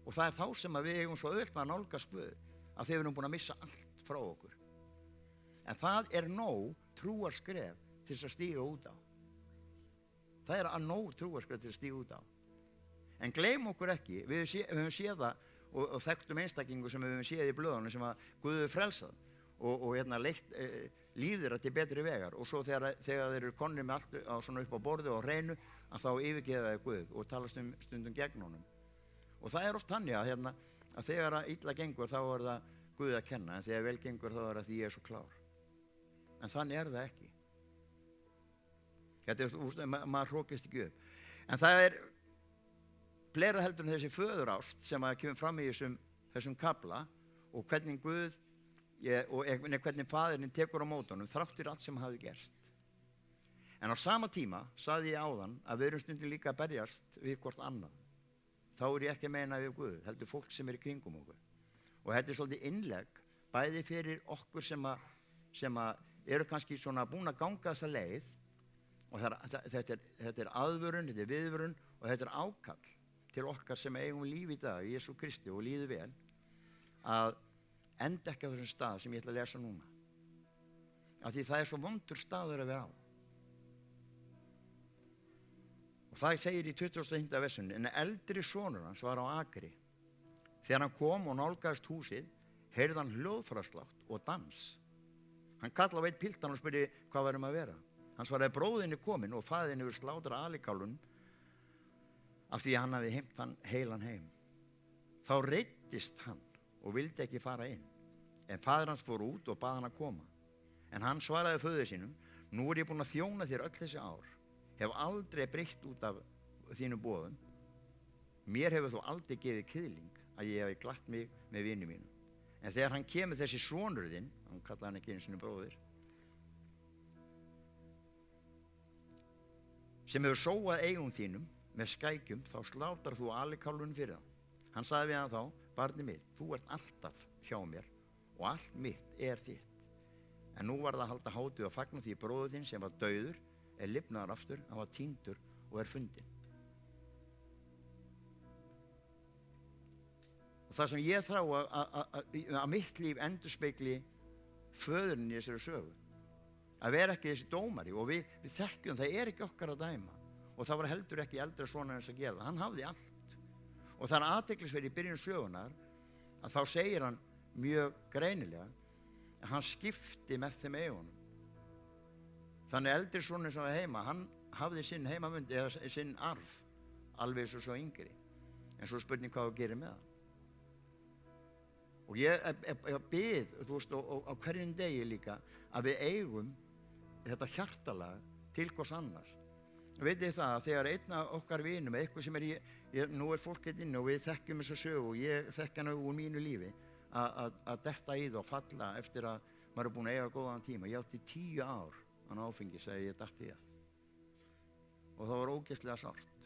Og það þá sem við eigum svo auðvelt með að nálgast Guð, að þegar við erum búin að missa allt frá okkur. En það nóg trúarskref til þess að stíga út á. Það að nóg trúarskref til að stíga út á. En gleym okkur ekki, við höfum séð það og þekktum einstaklingu sem við höfum séð í blöðunum sem að Guð hefur frelsað og leitt líður til betri vegar. Og svo þegar þeir eru konir með allt á svona upp á borði og hreinu, að þá yfirgefa þeir Guð og tala stundum gegn honum. Og það oft þannig að þegar illa gengur þá það Guð að kenna, en þegar vel gengur þá það því ég svo klár. En þannig það ekki. Þetta maður hrókist ekki upp. En það fleira heldur en þessi föðurást sem kemur fram í þessum kafla og hvernig Guð og hvernig faðirinn tekur á móti honum þráttur allt sem hafi gerst. En á sama tíma sagði ég áðan að við erum stundum líka að berjast við hvort annað. Þá ég ekki að meina við Guð, heldur fólk sem í kringum okkur. Og þetta svolítið innlegg bæði fyrir okkur sem eru kannski svona búin að ganga þessa leið og þetta aðvörun, þetta viðvörun og þetta ákall til okkar sem eigum líf í dag, Jesú Kristi og líður vel, að enda ekki á þessum stað sem ég ætla að lesa núna. Af því það svo vondur staður að vera á. Og það segir í 25. versunni, en eldri sonur hans var á akri. Þegar hann kom og nálgaðist húsið, heyrði hann hljóðfæraslátt og dans. Hann kallaði á einn piltan og spurði hvað værum að vera. Hann svaraði, bróðinn kominn og faðirinn hefur slátrað alikálfinn af því að hann hafði heimt hann heilan heim. Þá reiddist hann og vildi ekki fara inn. En faðir hans fór út og bað hann að koma. En hann svaraði föður sínum, nú ég búinn að þjóna þér öll þessi ár. Hef aldrei breytt út af þínum boðum. Mér hefur þó aldrei gefið kiðling að ég hef glatt mig með vini mínum. En þegar hann kemur þessi sonur þinn, hann kallaði hann ekki einu sinni bróðir, sem hefur sóað eigum þínum með skækjum, þá slátar þú alikálfinn fyrir hann. Hann sagði við hann þá, barnið mitt, þú ert alltaf hjá mér og allt mitt er þitt. En nú var það að halda hátíð og fagna því bróðir þinn sem var dauður, er lifnaður aftur, hann var týndur og er fundinn. Og það sem ég þrá að mitt líf endurspegli föðurinn í þessari sögu, að vera ekki þessi dómari, og við þekkjum, það er ekki okkar að dæma, og það var heldur ekki eldra sonur hans að gera, hann hafði allt. Og það er athyglisverið í byrjun sögunar að þá segir hann mjög greinilega að hann skipti með þeim eigunum. Þannig eldri sonur sem var heima, hann hafði sinn heimamund eða sinn arf alveg svo yngri, en svo spurning hvað að gera með hann. Og ég bið, þú veist, á hverjum degi líka að við eigum þetta hjartalag til hvers annars. Veit þið það að þegar einn af okkar vinum, eitthvað sem nú er fólk hérna inni og við þekkjum þessa sögu og ég þekki hana úr mínu lífi, að detta í það og falla eftir að maður er búin að eiga góðan tíma. Ég átti 10 ár án áfengis þegar ég datt í það. Og það var ógeðslega sárt.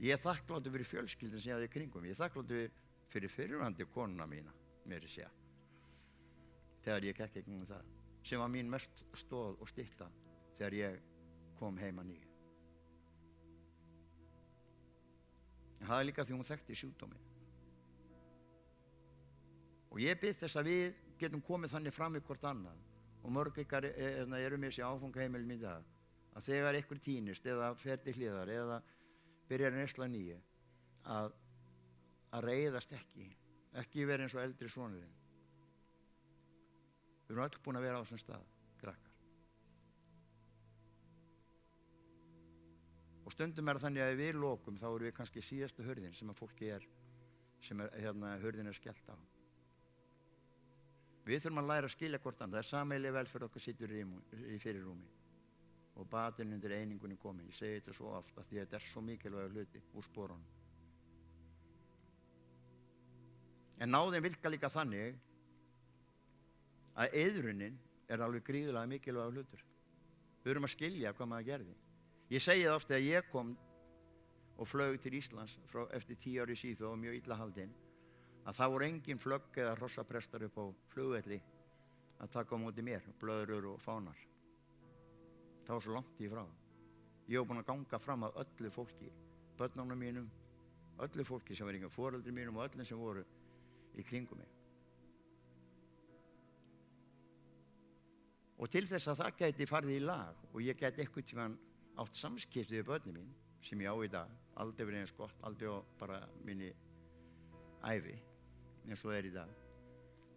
Ég er þakkláttur fyrir fjölskyldun sem ég hafði í kringum. Ég er þakkláttur fyrir fyrrverandi konuna mína, meira að segja, þegar ég gekk gegnum það, sem var mín mest stoð og stytta þegar ég kom heim að nýju. Það er líka því hún þekkti sjúkdóminn. Og ég bið þess að við getum komið þannig fram í hvort annað, og mörg ykkar eru með þessi áfangaheimilum í dag, að þegar ykkur týnist eða fer til hliðar eða byrjar að neysla nýju, að reiðast ekki vera eins og eldri sonurinn. Við erum öll búin að vera á þessum stað, krakkar. Og stundum er þannig að við lokum, þá erum við kannski síðasta hurðin sem að fólki sem hurðin skellt á. Við þurfum að læra að skilja hvort annað. Það er sameiginleg velferð okkar situr í fyrirrúmi og batinn undir einingunni komin. Ég segi þetta svo oft að því að þetta er svo mikilvægur hluti úr sporunum. En náðin virka líka þannig að eiðrunin er alveg gríðulega mikilvægur hlutur. Við þurfum að skilja hvað maður gerði. Ég segi það oft þegar ég kom og flaug til Íslands eftir 10 ári síðan og mjög illa haldinn, að það voru engin flögg eða hrossaprestar upp á flugvelli að taka á móti mér, blöðrur og fánar. Það var svo langt í frá. Ég var búinn að ganga fram að öllu fólki, börnunum mínum, öllu fólki sem var yngri, foreldri mínum og öllum sem voru í kringum mig. Og til þess að það gæti farið í lag og ég gæti eitthvað tímann átt samskipti við börnin mín, sem ég á í dag, aldrei verið eins gott, aldrei á bara minni ævi, eins og það í dag,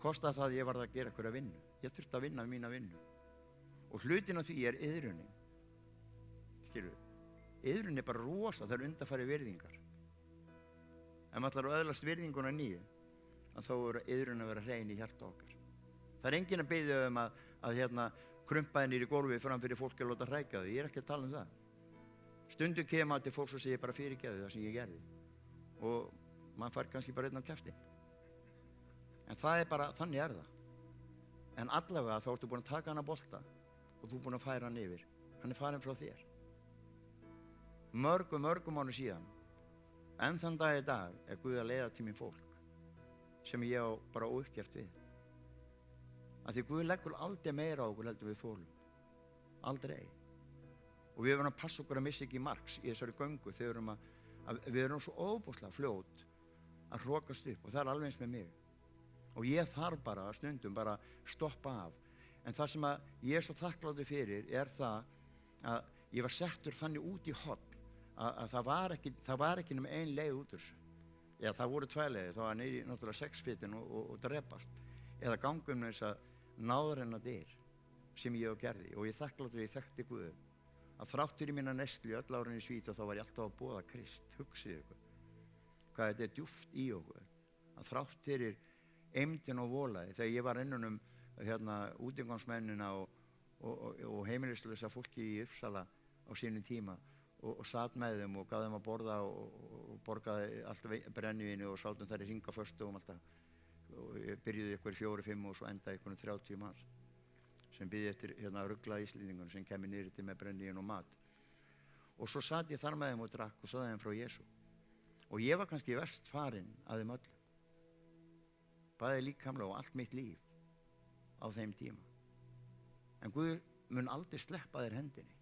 kostaði það að ég varð að gera einhverja vinnu. Ég þurfti að vinna mína vinnu. Og hlutin á því er iðrunin. Skilur, iðrunin er bara rosa, það er undanfari virðingar. Ef maður ætlar að öðlast virðinguna nýju, þá er iðrunin að vera hrein í hjarta okkar. Það er enginn að biðja að krumpa henni í gólfi fram fyrir fólki að láta hrækja þau. Ég er ekki að tala um það. Stundum kemur maður til fólks og segir bara fyrirgefðu það sem ég gerði. Og maður fær kannski bara einn á kjafti. En það er bara, þannig er það. En allavega þá ertu búin að taka hana bolta og þú búin að færa hann yfir. Hann er farin frá þér. Mörgum mánu síðan, en þann dag í dag er Guð að leiða til mín fólk sem ég á bara óuppgert við. Af því Guð leggur aldrei meira á okkur heldur við þolum. Aldrei. Og við verðum að passa okkur að missa ekki marks í þessari göngu þegar við erum svo óbúslega fljót að hrokast upp, og það er alveg eins með mig. Og ég þarf bara stundum bara stoppa af. En það sem ég er svo þakkláttur fyrir er það að ég var settur þannig út í horn að það var ekki nema ein leið út úr þessu. Eða það voru 2 leiðir, það var niður í náttúrulega 6 fitin og drepast. Eða gangum þess að náðrenna dyr sem ég gerði. Og ég þakkláttur ég þekkti Guð að þrátt fyrir mína neyslu öll árin í Svíþjóð þá var ég alltaf að boða Krist. Hugsið ykkur hvað þetta er djúpt í okkur, að þrátt fyrir eymdin og volaði, þegar ég var innan útigangsmennina og heimilislausa fólki í Uppsala á sínum tíma og satt með þeim og gaf þeim að borða og borgaði allt brennivínu og sátum þær í hringaföstu alltaf, og ég byrjuði ykkur 4-5 og svo endaði ykkur 30 manns sem byði eftir rugla Íslendingunum sem kemur niður til með brennivín og mat. og svo sat ég þar með þeim og drakk og sagði þeim frá Jesú. Og ég var kannski verst farinn að þeim öllum. Bæði líkamlega og allt mitt líf á þeim tíma. En Guð mun aldrei sleppa þér hendinni.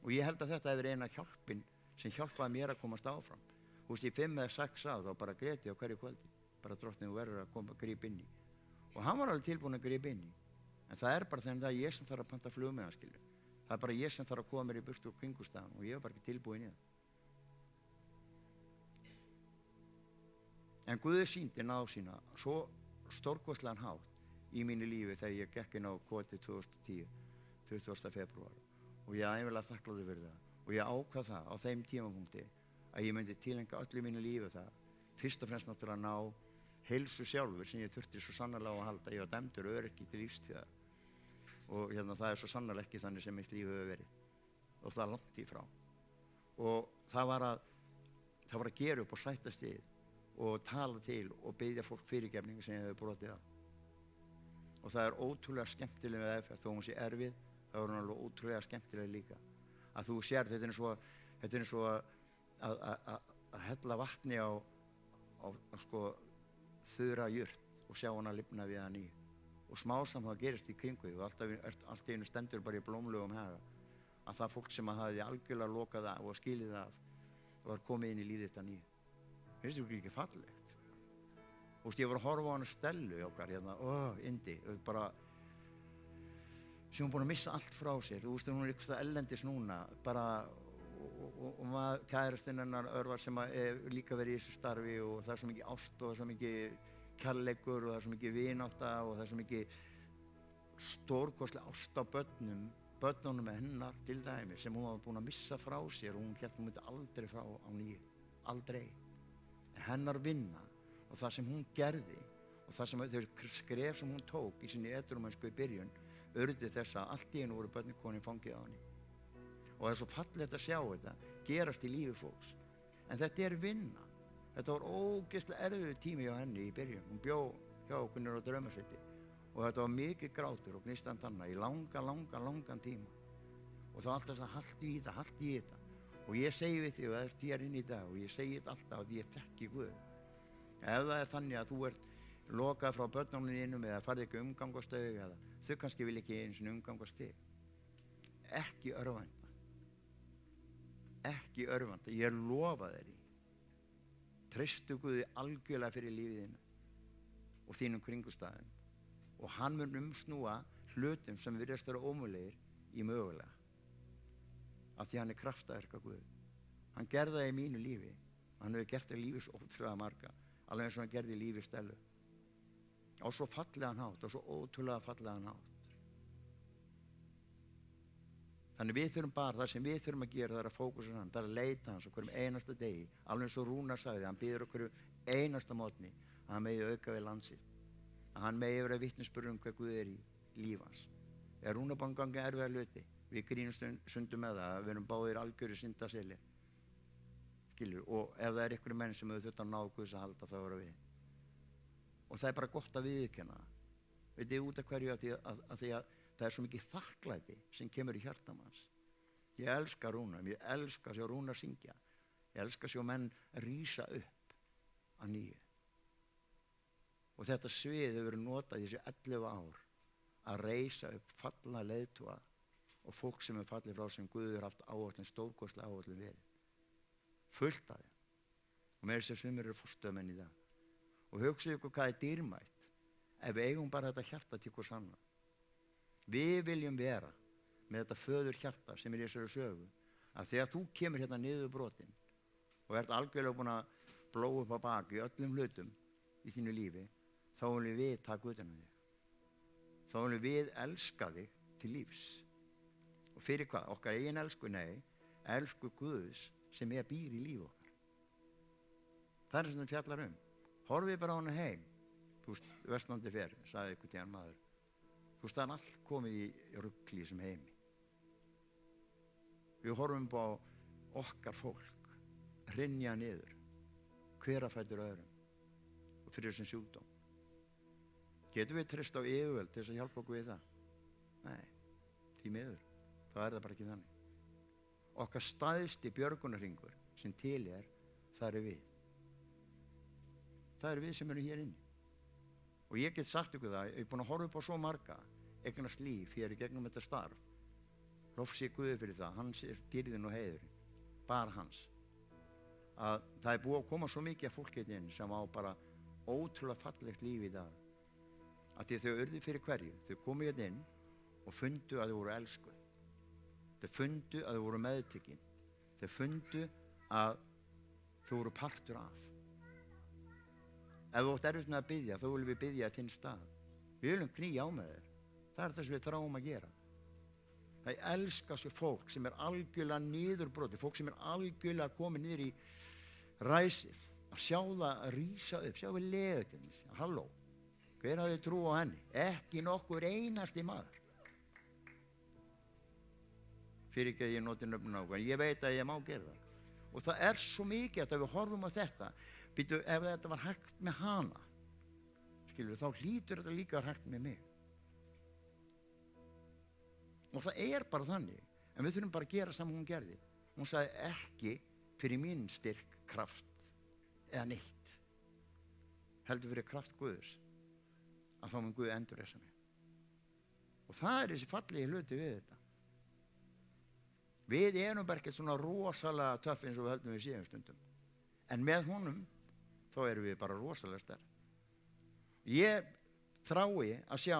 Og ég held að þetta hefur eina hjálpin sem hjálpaði mér að komast áfram. Þú veist, í 5 eða 6 ár þá bara grét ég á hverju kvöldi. Bara drottinn, þú verður að koma að grípa inn í. Og hann var alveg tilbúinn að grípa inn í. En það er bara þegar það er ég sem þarf að panta flug með hann, skilur. Það er bara ég sem þarf að koma mér í burtu úr kringumstæðum og ég var bara ekki tilbúinn í það. En Guð sýndi náð sína svo stórkostlegan hátt í mínu lífi þegar ég gekk inn á koti 2010, 20. febrúar. Og ég er ævinlega þakklátur fyrir það. Og ég ákvað það á þeim tímapunkti að ég myndi tilengja öllu mínu lífi það. Fyrst og fremst náttúrulega ná heilsu sjálfur sem ég þurfti svo sannarlega á að halda. Ég var dæmdur öryrki til lífstíðar. Og það er svo sannarlega ekki þannig sem mitt líf hefur verið. Og það er langt í frá. Og það var að gera upp og sættast við og tala til og biðja fólk fyrirgefningu sem ég hefur brotið af. Og það er ótrúlega skemmtileg með aðferð. Þó hún sé erfið, þá er hún alveg ótrúlega skemmtileg líka. Að þú sér, þetta er eins og að hella vatni á sko þurra jurt og sjá hana lifna við að nýju. Og smásam það gerist í kringu því og allt í einu stendur bara í blómlegum haga að það fólk sem hafði algjörlega lokað af og skilið af var komið inn í lífið þetta nýju. Finnst þér ekki fallegt? Þú veist, ég var að horfa á hana Stellu okkar Indi, bara sem hún búin að missa allt frá sér. Þú veist, hún er eitthvað ellendis núna bara og kærastinn hennar Örvar sem líka verið í þessu starfi og það er svo mikið ást og það er svo mikið kærleikur og það er svo mikið vinátta og það er svo mikið stórkostleg ást á börnunum með hennar til dæmis sem hún var búin að missa frá sér og hún hélt hún myndi aldrei frá á nýju, aldrei. En hennar vinna og það sem hún gerði og það sem þau skref sem hún tók í sinni edrumennsku í byrjun urðu þess að allt í einu voru börnin komin fangið á henni. Og það er svo fallegt að sjá þetta gerast í lífi fólks. En þetta er vinna. Þetta var ógeðslega erfiður tími hjá henni í byrjun. Hún bjó hjá okkur niður á Draumasveiti og þetta var mikið grátur og gnistan þannig í langan tíma. Og það var alltaf að haltu í þetta. Og ég segi við þig og það er þér inn í dag og ég segi þetta alltaf að ég þekki Guð. Ef það er þannig að þú ert lokað frá börnunum þínum eða farið ekki umgangast þau eða þau kannski vil ekki einu sinni umgangast þig. Ekki örvænta. Ekki örvænta. Ég lofa þér í. Treystu Guði algjörlega fyrir lífið þínu og þínum kringumstæðum og hann mun umsnúa hlutum sem virðast vera ómögulegir í mögulega. Af því hann er kraftaverka Guð. Hann gerði það í mínu lífi. Hann hefur gert það í lífi svo ótrúlega marga, alveg eins og hann gerði í lífi Stellu. Á svo fallegan hátt, á svo ótrúlega fallegan hátt. Þannig við þurfum bara, það sem við þurfum að gera það er að fókusa hann, það er að leita hans á hverjum einasta degi, alveg eins og Rúnar sagði, hann biður á hverju einasta mótni að hann megi auka við land sitt, að hann megi vera vitnisburður hvað Guð er í líf hans. Rúnar bara gangið erfiða hluti, við grínumst stundum með það, við erum báðir algjörir syndaselir, skilur, og ef það er einhverju menn sem hefur þurft að ná Guðs að halda það vera við. Og það er bara gott að viðurkenna það. Veit þið út af hverju að því að það er svo mikið þakklæti sem kemur í hjartam hans. Ég elska Rúnar, ég elska að sjá Rúnar syngja. Ég elska að sjá menn rísa upp að nýju. Og þetta svið hefur verið notað í þessi 11 ár að reisa upp falla leiðtoga og fólk sem er fallið frá sem Guð hefur haft áætlun, stórkostlega áætlun verið. Fullt af þeim. Og með þess að sumir eru forstöðumenn í dag. Og hugsaðu ykkur hvað er dýrmætt ef við eigum bara þetta hjarta til hvers annað. Við viljum vera með þetta föður hjarta sem er í þessari sögu að þegar þú kemur hérna niður brotinn og ert algjörlega búin að blóa upp á bak í öllum hlutum í þínu lífi, þá viljum við taka utan um þig. Þá viljum við elska þig til lífs. Og fyrir hvað? Okkar eigin elsku? Nei, elsku Guðs sem býr í lífi okkar. Það er sem það fjallar um. Horfið bara á hana heim. Þú veist, Vestlandi fer, sagði einhvern tíðan maður. Þú veist, það er allt komið í rugli sem heimi. Við horfum á okkar fólk hrynja niður, hver að fætur öðrum og fyrir þessum sjúkdóm. Getum við treyst á yfirvöld til þess að hjálpa okkur við það? Nei, því miður. Það er það bara ekki þannig. okkar staðsti björgunarhringur sem til það við. Það við sem erum hér inni. Og ég get sagt ykkur það, ég er búin að horfa upp á svo marga eignast líf hér í gegnum þetta starf. Lofsi Guði fyrir það, hans dýrðin og heiðurinn, bara hans. Að það búið að koma svo mikið af fólk hérna inn sem á bara ótrúlega fallegt líf í dag. Að því þau urðu fyrir hverju, þau komu hérna inn og fundu að þau voru elskuð. Þau fundu að þau voru meðtekin. Þau fundu að þau voru partur af. Ef þú átt erfitt með að biðja, þá viljum við biðja þinn stað. Við viljum knýja á með þér. Það það sem við þráum að gera. Það elskar sér fólk sem algjörlega niðurbrotið, fólk sem algjörlega komið niður í ræsið, að sjá það að rísa upp, sjá við leðutinn. Halló, hver hafði trú á henni? Ekki nokkur einasti maður. Fyrir ekki að ég noti nöfnum nákvæm, ég veit að ég má gera það. Og það svo mikið að við horfum á þetta, býtu, ef þetta var hægt með hana, skilur, þá hlýtur þetta líka hægt með mig. Og það bara þannig, en við þurfum bara að gera saman hún gerði. Hún sagði ekki fyrir mín styrk, kraft eða neitt, heldur fyrir kraft Guðs, að þá mun Guð endurreisa mig. Og það þessi fallegi hluti við þetta. Við erum bara ekkert svona rosalega töff eins og við höldum við séum stundum. En með honum, þá erum við bara rosalega sterk. Ég þrái að sjá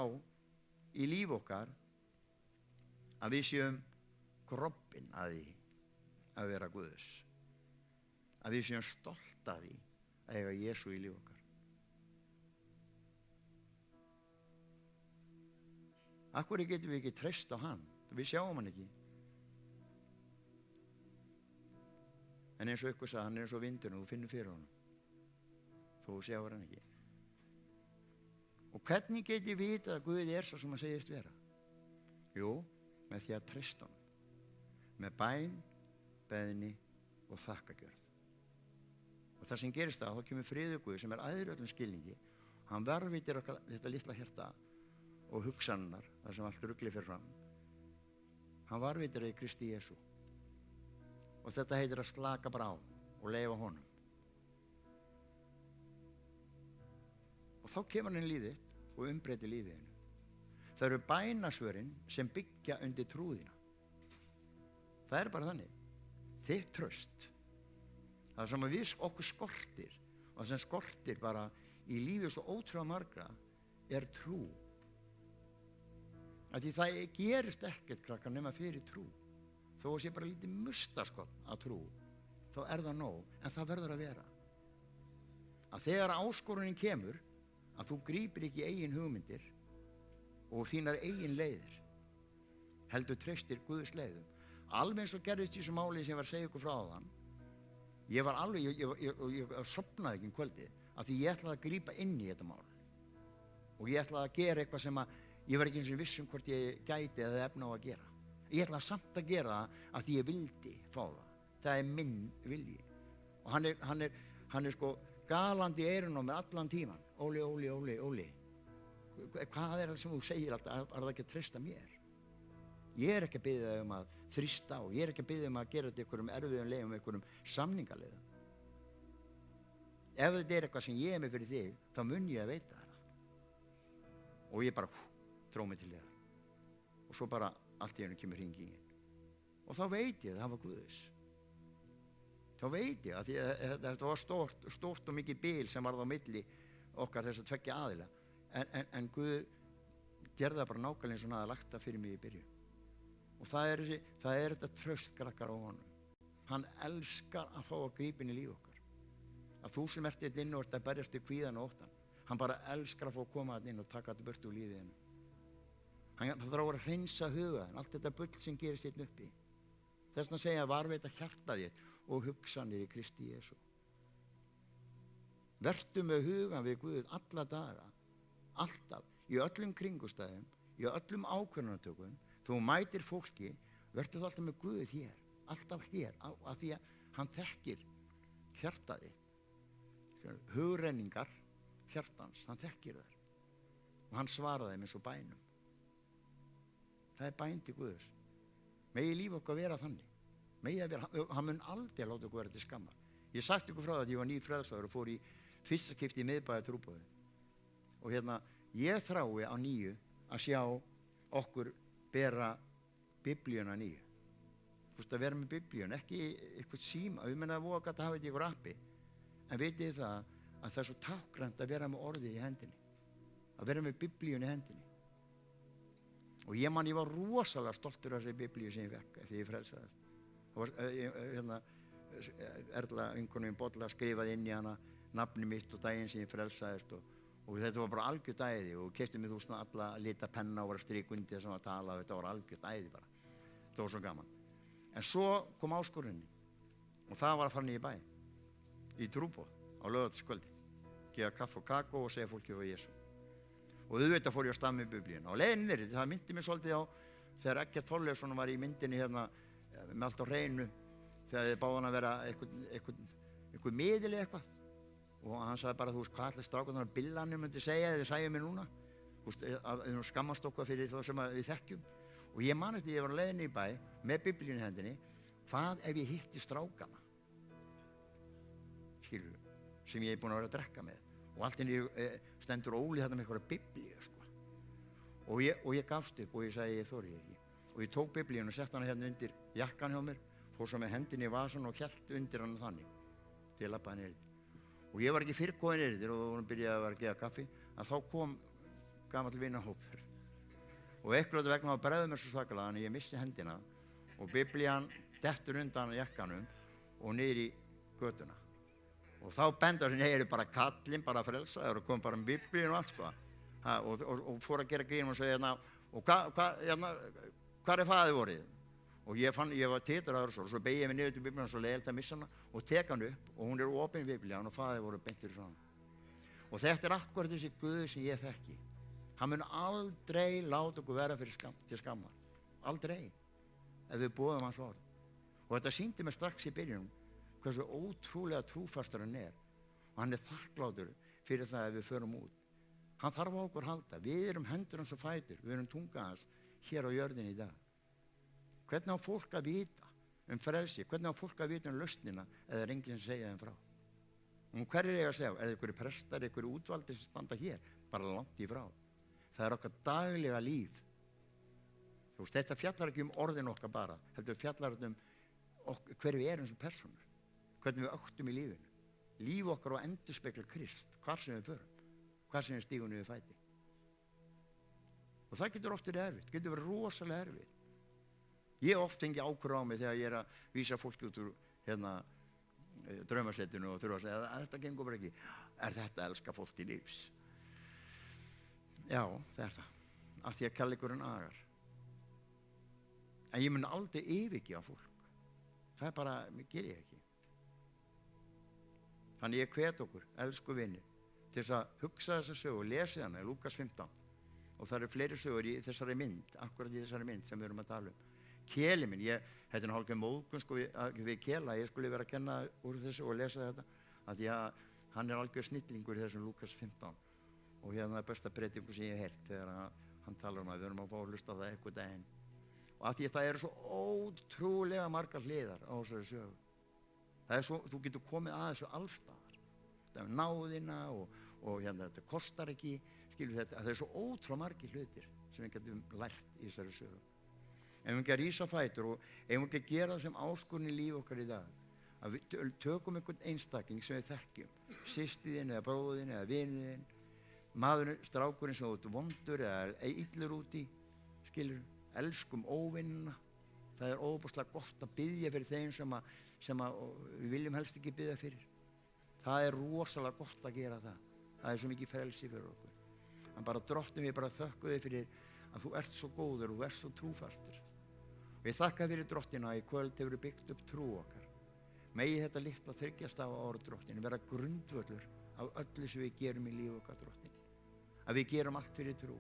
í líf okkar að við séum kroppinn að því að vera Guðs. Að við séum stolt að því að eiga Jesú í líf okkar. Af hverju getum við ekki treyst á hann? Við sjáum hann ekki. En eins og ykkur sagði, hann eins og vindurinn og þú finnur fyrir honum. Þú sjáur hann ekki. Og hvernig get ég vita að Guð svo sem hann segist vera? Jú, með því að treysta honum. Með bæn, beðni og þakkagjörð. Og það sem gerist þá kemur friður Guð sem æðri öllum skilningi. Hann varðveitir þetta litla hjarta og hugsanirnar, þar sem allt ruglið fer fram. Hann varðveitir það í Kristi Jesú. Og þetta heitir að slaka bara á og leyfa honum. Og þá kemur hann inn lífið og umbreytir lífið hennu. Það eru bænasvörin sem byggja undir trúðina. Það bara þannig. Þitt traust. Það sem við okkur skortir og það sem skortir bara í lífið svo ótrúlega margra trú. Af því það gerist ekkert krakkar nema fyrir trú. Þó að sé bara lítið mustaskott að trú, þá það nóg, en það verður að vera. Að þegar áskorunin kemur, að þú grípir ekki eigin hugmyndir og þínar eigin leiðir, heldur treystir Guðs leiðum. Alveg eins og gerðist í þessu máli sem ég var að segja ykkur frá þann. Ég sofnaði ekki kvöldið, af því ég ætlaði að grípa inn í þetta mál. Og ég ætlaði að gera eitthvað sem að ég var ekki eins og viss hvort ég gæti eða efna á að gera. Ég ætlaði samt að gera það af því ég vildi fá það. Það minn vilji. Og hann sko galandi í eyrunum með allan tíman. Óli, Óli, Óli, Óli. Hvað það sem þú segir alltaf? Það ekki að treysta mér? Ég ekki að biðja þig að þrýsta á. Ég ekki að biðja að gera þetta einhverjum erfiðum leiðum, einhverjum samningaleiðum. Ef þetta eitthvað sem ég með fyrir þig, þá mun ég að veita það. Og ég bara dró mig til þér. Og svo bara allt í einu kemur hringingin. Og þá veit ég að það var Guðs. Þá veit ég að þetta var stórt og mikið bil sem var á milli okkar þess að tveggja aðila. En Guð gerði það bara nákvæmlega eins og hann hafði lagt það fyrir mig í byrjun. Og það þetta traust krakkar á honum. Hann elskar að fá að grípa inn í líf okkar. Að þú sem ert inn og ert að berjast í kvíðan og óttan. Hann bara elskar að fá að koma inn og taka þetta burt úr lífið hennu. Hann þarf að hreinsa hugaðin, allt þetta bull sem gerist hérna uppi. Þess vegna segja að varveita hjartað þitt og hugsanir í Kristi Jesú. Vertu með hugan við Guð alla daga, alltaf, í öllum kringustæðum, í öllum ákvörðunartökum. Þú mætir fólki, vertu þú alltaf með Guð hér, alltaf hér, af því að hann þekkir hjartað þitt. Hugrenningar hjartans, hann þekkir þær. Og hann svaraði þeim eins og bænum. Það bæn til Guðs. Megi líf okkar vera þannig. Hann mun aldrei láta okkur vera til skammar. Ég sagt ykkur frá það að ég var nýfrelsaður og fór í fyrsta skipti í miðbæjar trúboði. Og ég þrái á nýju að sjá okkur bera Biblíuna nýju. Þú veist, að vera með Biblíun, ekki eitthvað síma, ég meina að voga gæti að hafa þetta í ykkur appi. En vitið þið það að það er svo tákgrænt að vera með orðið í hendinni. Að vera með Biblíun í hendinni. Og ég var rosalega stoltur af þessi Biblíu sem ég fekk, þegar ég frelsaðist. Það var, Erla, vinkonu mín Bolla, skrifaði inn í hana nafni mitt og daginn sem ég frelsaðist og þetta var bara algjört æði og keypti mig alla lita penna og var að strika undir þess að tala og þetta var algjört æði bara. Þetta var svo gaman. En svo kom áskorunin og það var að fara niður í bæ í trúboð á laugardagskvöldi, gefa kaffi og kakó og segja fólki frá Jesú. Og auðvitað fór ég að stað með Biblíuna og leiðin niður, það myndi mér svolítið á þegar Eggert Þorleifsson var í myndinni með allt á hreinu þegar þið báðu hann að vera eitthvað miðil eða eitthvað og hann sagði bara, þú veist, hvað ætla strákarnir að billanir myndi segja þegar þið sæju mig núna, þú veist, að við skammast okkar fyrir það sem við þekkjum. Og ég man eftir ég var á leiðinni í bæ með Biblíunni í hendinni, hvað ef ég hitti strákana, skilur, sem ég búin að vera að drekka með og allt inni stendur Óli þarna með eitthvað Biblíu, sko. Og ég gafst upp og ég sagði, ég þori ekki. Og ég tók Biblíuna og sett hana hérna undir jakkan hjá mér, fór svo með hendinni í vasan og hélt undir hann þannig til að labba niður. Og ég var ekki fyrr kominn niður og hún byrjaði að vera að gefa kaffi, að þá kom gamall vinahópur. Og einhverjum vegna var bregðið mér svo svakalega en ég missti hendina og Biblían dettur undan jakkanum og niður í götuna. Og þá bendur henni, eru bara kallinn, bara frelsaður og kom bara með Biblíun og allt, sko. Og fór að gera grín og segja, og hvað faðir vorið? Og ég var titraður og svo beygði ég mig niður til Biblíuna og svo leiðilegt að missa hana og tek hann upp og hún opin Biblían og faðir voru beint fyrir frá hann. Og þetta akkurat þessi Guð sem ég þekki. Hann mun aldrei láta okkur vera til skammar. Aldrei. Ef við boðum hans orð. Og þetta sýndi mér strax í byrjunum hversu ótrúlega trúfastur hann og hann þakklátur fyrir það ef við förum út. Hann þarf á okkur halda. Við erum hendur hans og fætur, við erum tunga hans hér á jörðinni í dag. Hvernig á fólk að vita frelsi, hvernig á fólk að vita lausnina eða er enginn sem segja þeim frá? Hverjir eiga að segja? Er það einhverjir prestar, einhverjir útvaldir sem standa hér? Bara langt í frá. Það er okkar daglega líf. Þú veist, þetta fjallar ekki orðin okkar bara, heldur fjallar hver við erum sem persónur, hvernig við öktum í lífinu. Líf okkar á endurspegla Krist, hvar sem við förum, hvar sem við stígum niður fæti. Og það getur oft verið erfitt, getur verið rosalega erfitt. Ég oft fengi ákvörð á mig þegar ég er að vísa fólki út úr draumasettinu og þurfa að segja að þetta gengur bara ekki. Er þetta að elska fólk til lífs? Já, það er það. Af því að kærleikurinn agar. En ég mun aldrei yfirgefa fólk. Það er bara, mér ger ég ekki. Þannig ég hvet okkur, elsku vinir, til þess að hugsa þessa sögu og lesi hana í Lúkas 15. Og það eru fleiri sögur í þessari mynd, akkurat í þessari mynd sem við erum að tala um. Keli minn, þetta er hálfgeð móðgun sko við Kela, ég skulle vera að kenna úr þessu og lesa þetta, af því að hann er algjör snillingur í þessum Lúkas 15 og hérna er besta breytingu sem ég hef heyrt þegar hann talar um að við erum að fá að hlusta á það eitthvað daginn. Og af því að það eru svo ótrúlega margar hliðar á þessari sögu. Það er svo, þú getur komið að þessu allstaðar. Þetta er náðina og hérna þetta kostar ekki, skilur þetta, það er svo ótrúlega margir hlutir sem við getum lært í þessari sögu. Ef við ekki að rísa fætur og ef við ekki að gera það sem áskorun í líf okkar í dag, að við tökum einhvern einstakling sem við þekkjum, systiðinn eða bróðinn eða viniðinn, maðurinn, strákurinn sem þú ert vondur eða illur út í, skilur, elskum óvinnuna. Það er óbúslega gott að biðja fyrir þeim sem við viljum helst ekki biðja fyrir. Það er rosalega gott að gera það. Það er svo mikið frelsi fyrir okkur. En bara Drottinn, við bara þökkum þig fyrir að þú ert svo góður og þú ert svo trúfastur. Og ég þakka fyrir Drottina að í kvöld hefur byggt upp trú okkar. Megi þetta litla 30 stafa orð Drottinn vera grundvöllur af öllu sem við gerum í lífi okkar, Drottinn. Að við gerum allt fyrir trú.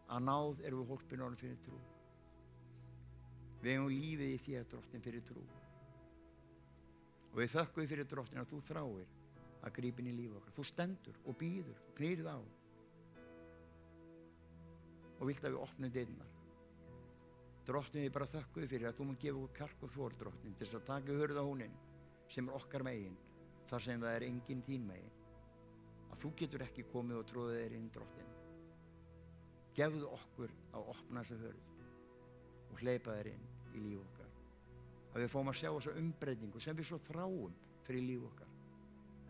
Að náð erum við hólpin orðin fyrir trú. Við eigum lífið í þér, Drottinn, fyrir trú. Og við þökkum þig fyrir Drottinn að þú þráir að grípa inn í lífi okkar. Þú stendur og býður og knýrð á. Og vilt að við opnum dyrnar. Drottinn, við bara þökkum þér fyrir að þú mun gefa okkur kjark og þor, Drottinn, til þess að taka hurðahúnin sem okkar megin, þar sem það engin þín megin. Að þú getur ekki komið og tróðið þér inn, Drottinn. Gefðu okkur að opna þessa hurð og hleypa þér inn í líf okkar. Að við fáum að sjá þessa umbreytingu sem við svo þráum fyrir líf okkar.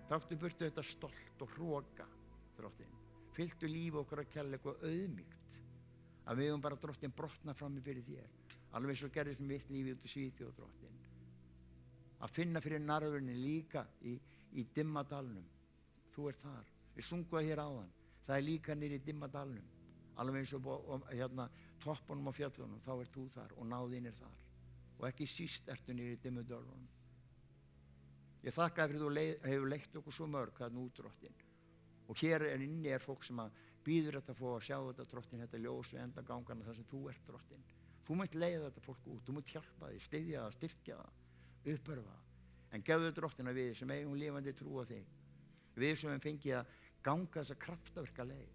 Taktu burtu þetta stolt og hroka, Drottinn. Fylltu líf okkar að kærleik og auðmýkt. Að við höfum bara, Drottinn, brotna frammi fyrir þér. Alveg eins og gerðist með mitt lífi út í Svíþjóð, Drottinn. Að finna fyrir narfurni líka í Dimmadalnum. Þú ert þar. Við sungum það hér áðan. Það líka niður í Dimmadalnum. Alveg eins og toppunum á fjöllunum, þá ert þú þar og náðinn þar. Og ekki síst ertu niður í Dimmudölunum. Ég þakka fyrir þú hefur leitt okkur svo mörg þarna út, Drottinn. Og hér inni fólk sem býður þetta að fá að sjá þetta, Drottinn, þetta ljós við enda gangana þar sem þú ert, Drottinn. Þú munt leiða þetta fólk út, þú munt hjálpa því, styðja það, styrkja það, uppörfa það. En gefðu, Drottinn, að við sem eigum lifandi trú á þig, við sem hefum fengið að ganga þessa kraftaverka leið,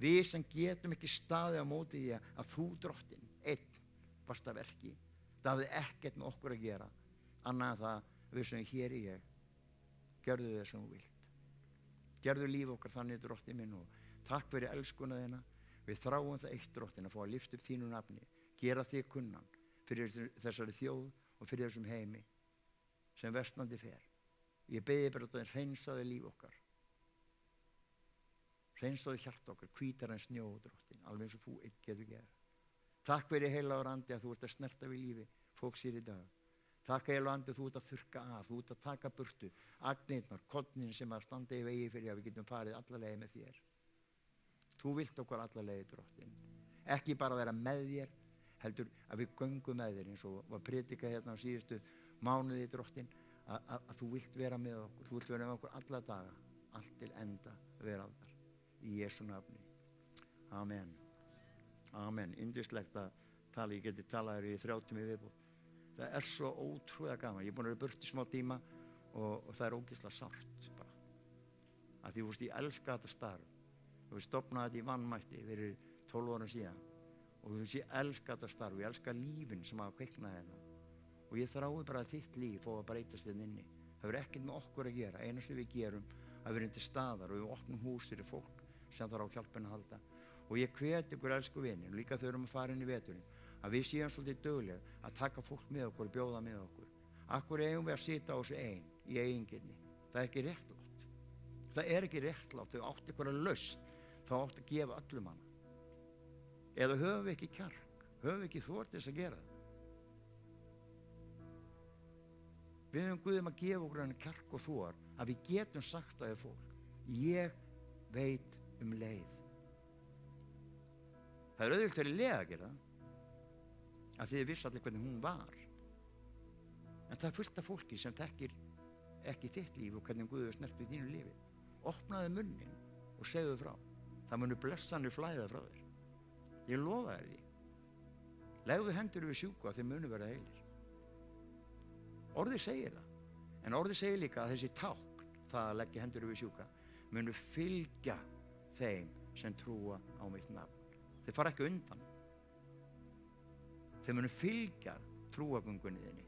við sem getum ekki staðið á móti því að þú, Drottinn, einn varst að verki. Það hafði ekkert með okkur að gera, annað en það að við sem hér í ég, gjörðu það sem þú vilt. Gerðu líf okkar þannig, Drottinn minn, og takk fyrir elskuna þína. Við þráum það eitt, Drottinn, að fá að lyfta upp þínu nafni, gera þig kunnan fyrir þessari þjóð og fyrir þessum heimi sem versnandi fer. Ég beiði bara að hreinsaði líf okkar, hreinsaði hjarta okkar, hvítar en snjó, Drottinn, alveg eins og þú einn getur gera. Takk fyrir heilagur andi að þú ert að snerta við lífi fólks hér í dag. Takk heilagur andi að þú ert að þurrka af, þú ert að taka burtu agnirnar, kodnin sem að standa í vegi fyrir að við getum farið alla leið með þér. Þú vilt okkur alla leið, Drottinn. Ekki bara vera með þér, heldur að við göngum með þér, eins og var predikað hérna á síðustu mánuði, Drottinn, að þú vilt vera með okkur, þú vilt vera með okkur alla daga, allt til enda veraldar. Í Jesú nafni. Amen. Amen. Yndislegt að tala, ég geti talað þér í 30 viðbót. Það svo ótrúlega gaman. Ég er búin að vera burt í smá tíma og það ógeðslega sárt bara. Að því, ég elska þetta starf. Og við stofnaði þetta í vannmætti fyrir 12 árum síðan. Og ég elska þetta starf, ég elska lífin sem hafa kveiknað hérna. Og ég þrái bara að þitt líf og að breytast hérna inni. Það verður ekkert með okkur að gera. Eina sem við gerum, að við erum til staðar og við opnum hús fyrir fólk sem þarf á hjálpina að halda. Og ég hvet ykkur elsku vinir, og líka þau erum að fara inn í veturinn, að við séum svolítið dugleg að taka fólk með okkur og bjóða með okkur. Akkur eigum við að sitja á þessu ein, í eigingirni. Það er ekki réttlátt. Það er ekki réttlátt. Þau áttu ykkur að lausn, þá áttu að gefa öllum hana. Eða höfum við ekki kjark, höfum við ekki þor til þess að gera það. Við höfum Guð að gefa okkur hann kjark og þor, að við getum sagt það við fólk. Ég veit leið. Það auðvitað fyrir leið að gera það, að þið vissi allir hvernig hún var. En það fullt af fólki sem þekkir ekki þitt líf og hvernig Guð er snert við þínu lífi. Opnaðu munnin og segðu frá. Það munu blessanir flæða frá þér. Ég lofa þér því. Legðu hendur yfir sjúku að þeir munu verða heilir. Orðið segir það. En orðið segir líka að þessi tákn, það að leggja hendur yfir sjúka, munu fylgja þeim sem trúa á mitt nafn. Þeir fara ekki undan. Þeir munu fylgja trúagöngunni þinni.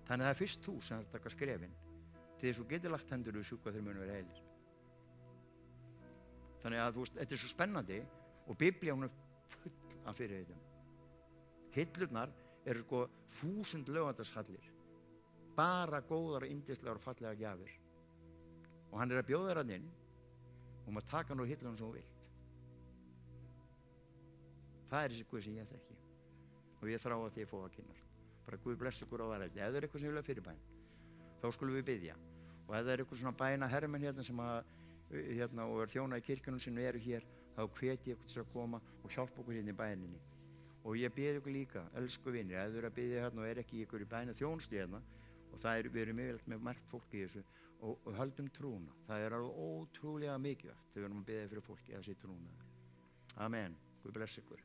Þannig að það fyrst þú sem það taka skrefin til þess að þú getur lagt hendur yfir sjúka þeir munu vera heilir. Þannig að þetta er svo spennandi og Biblían er full af fyrirheitum. Hillurnar eru 1000 lögandashallir, bara góðar, yndislegar og fallegar gjafir. Og hann er að bjóða þér hann inn og maður taka hann úr hillunum sem þú vilt. Það er þessi Guð sem ég þekki og ég þrá að þið fá að kynnast. Bara Guð blessi ykkur á vareldi. Ef það er eitthvað sem vilja fyrirbæn, þá skulum við biðja. Og ef það er eitthvað svona bæna hermenn hérna sem og er þjóna í kirkjunum sem eru hér, þá hvet ég ykkur til að koma og hjálpa okkur hérna í bæninni. Og ég bið ykkur líka, elsku vinir, ef þið eru að biðja hérna og er ekki ykkur í bæna þjónustu hérna, og við erum yfirleitt með margt fólk í þessu, og höldum trúna. Það er alveg ótrúlega mikilvægt þegar við erum að biðja fyrir fólki að sé trúna. Amen. Guð blessi ykkur.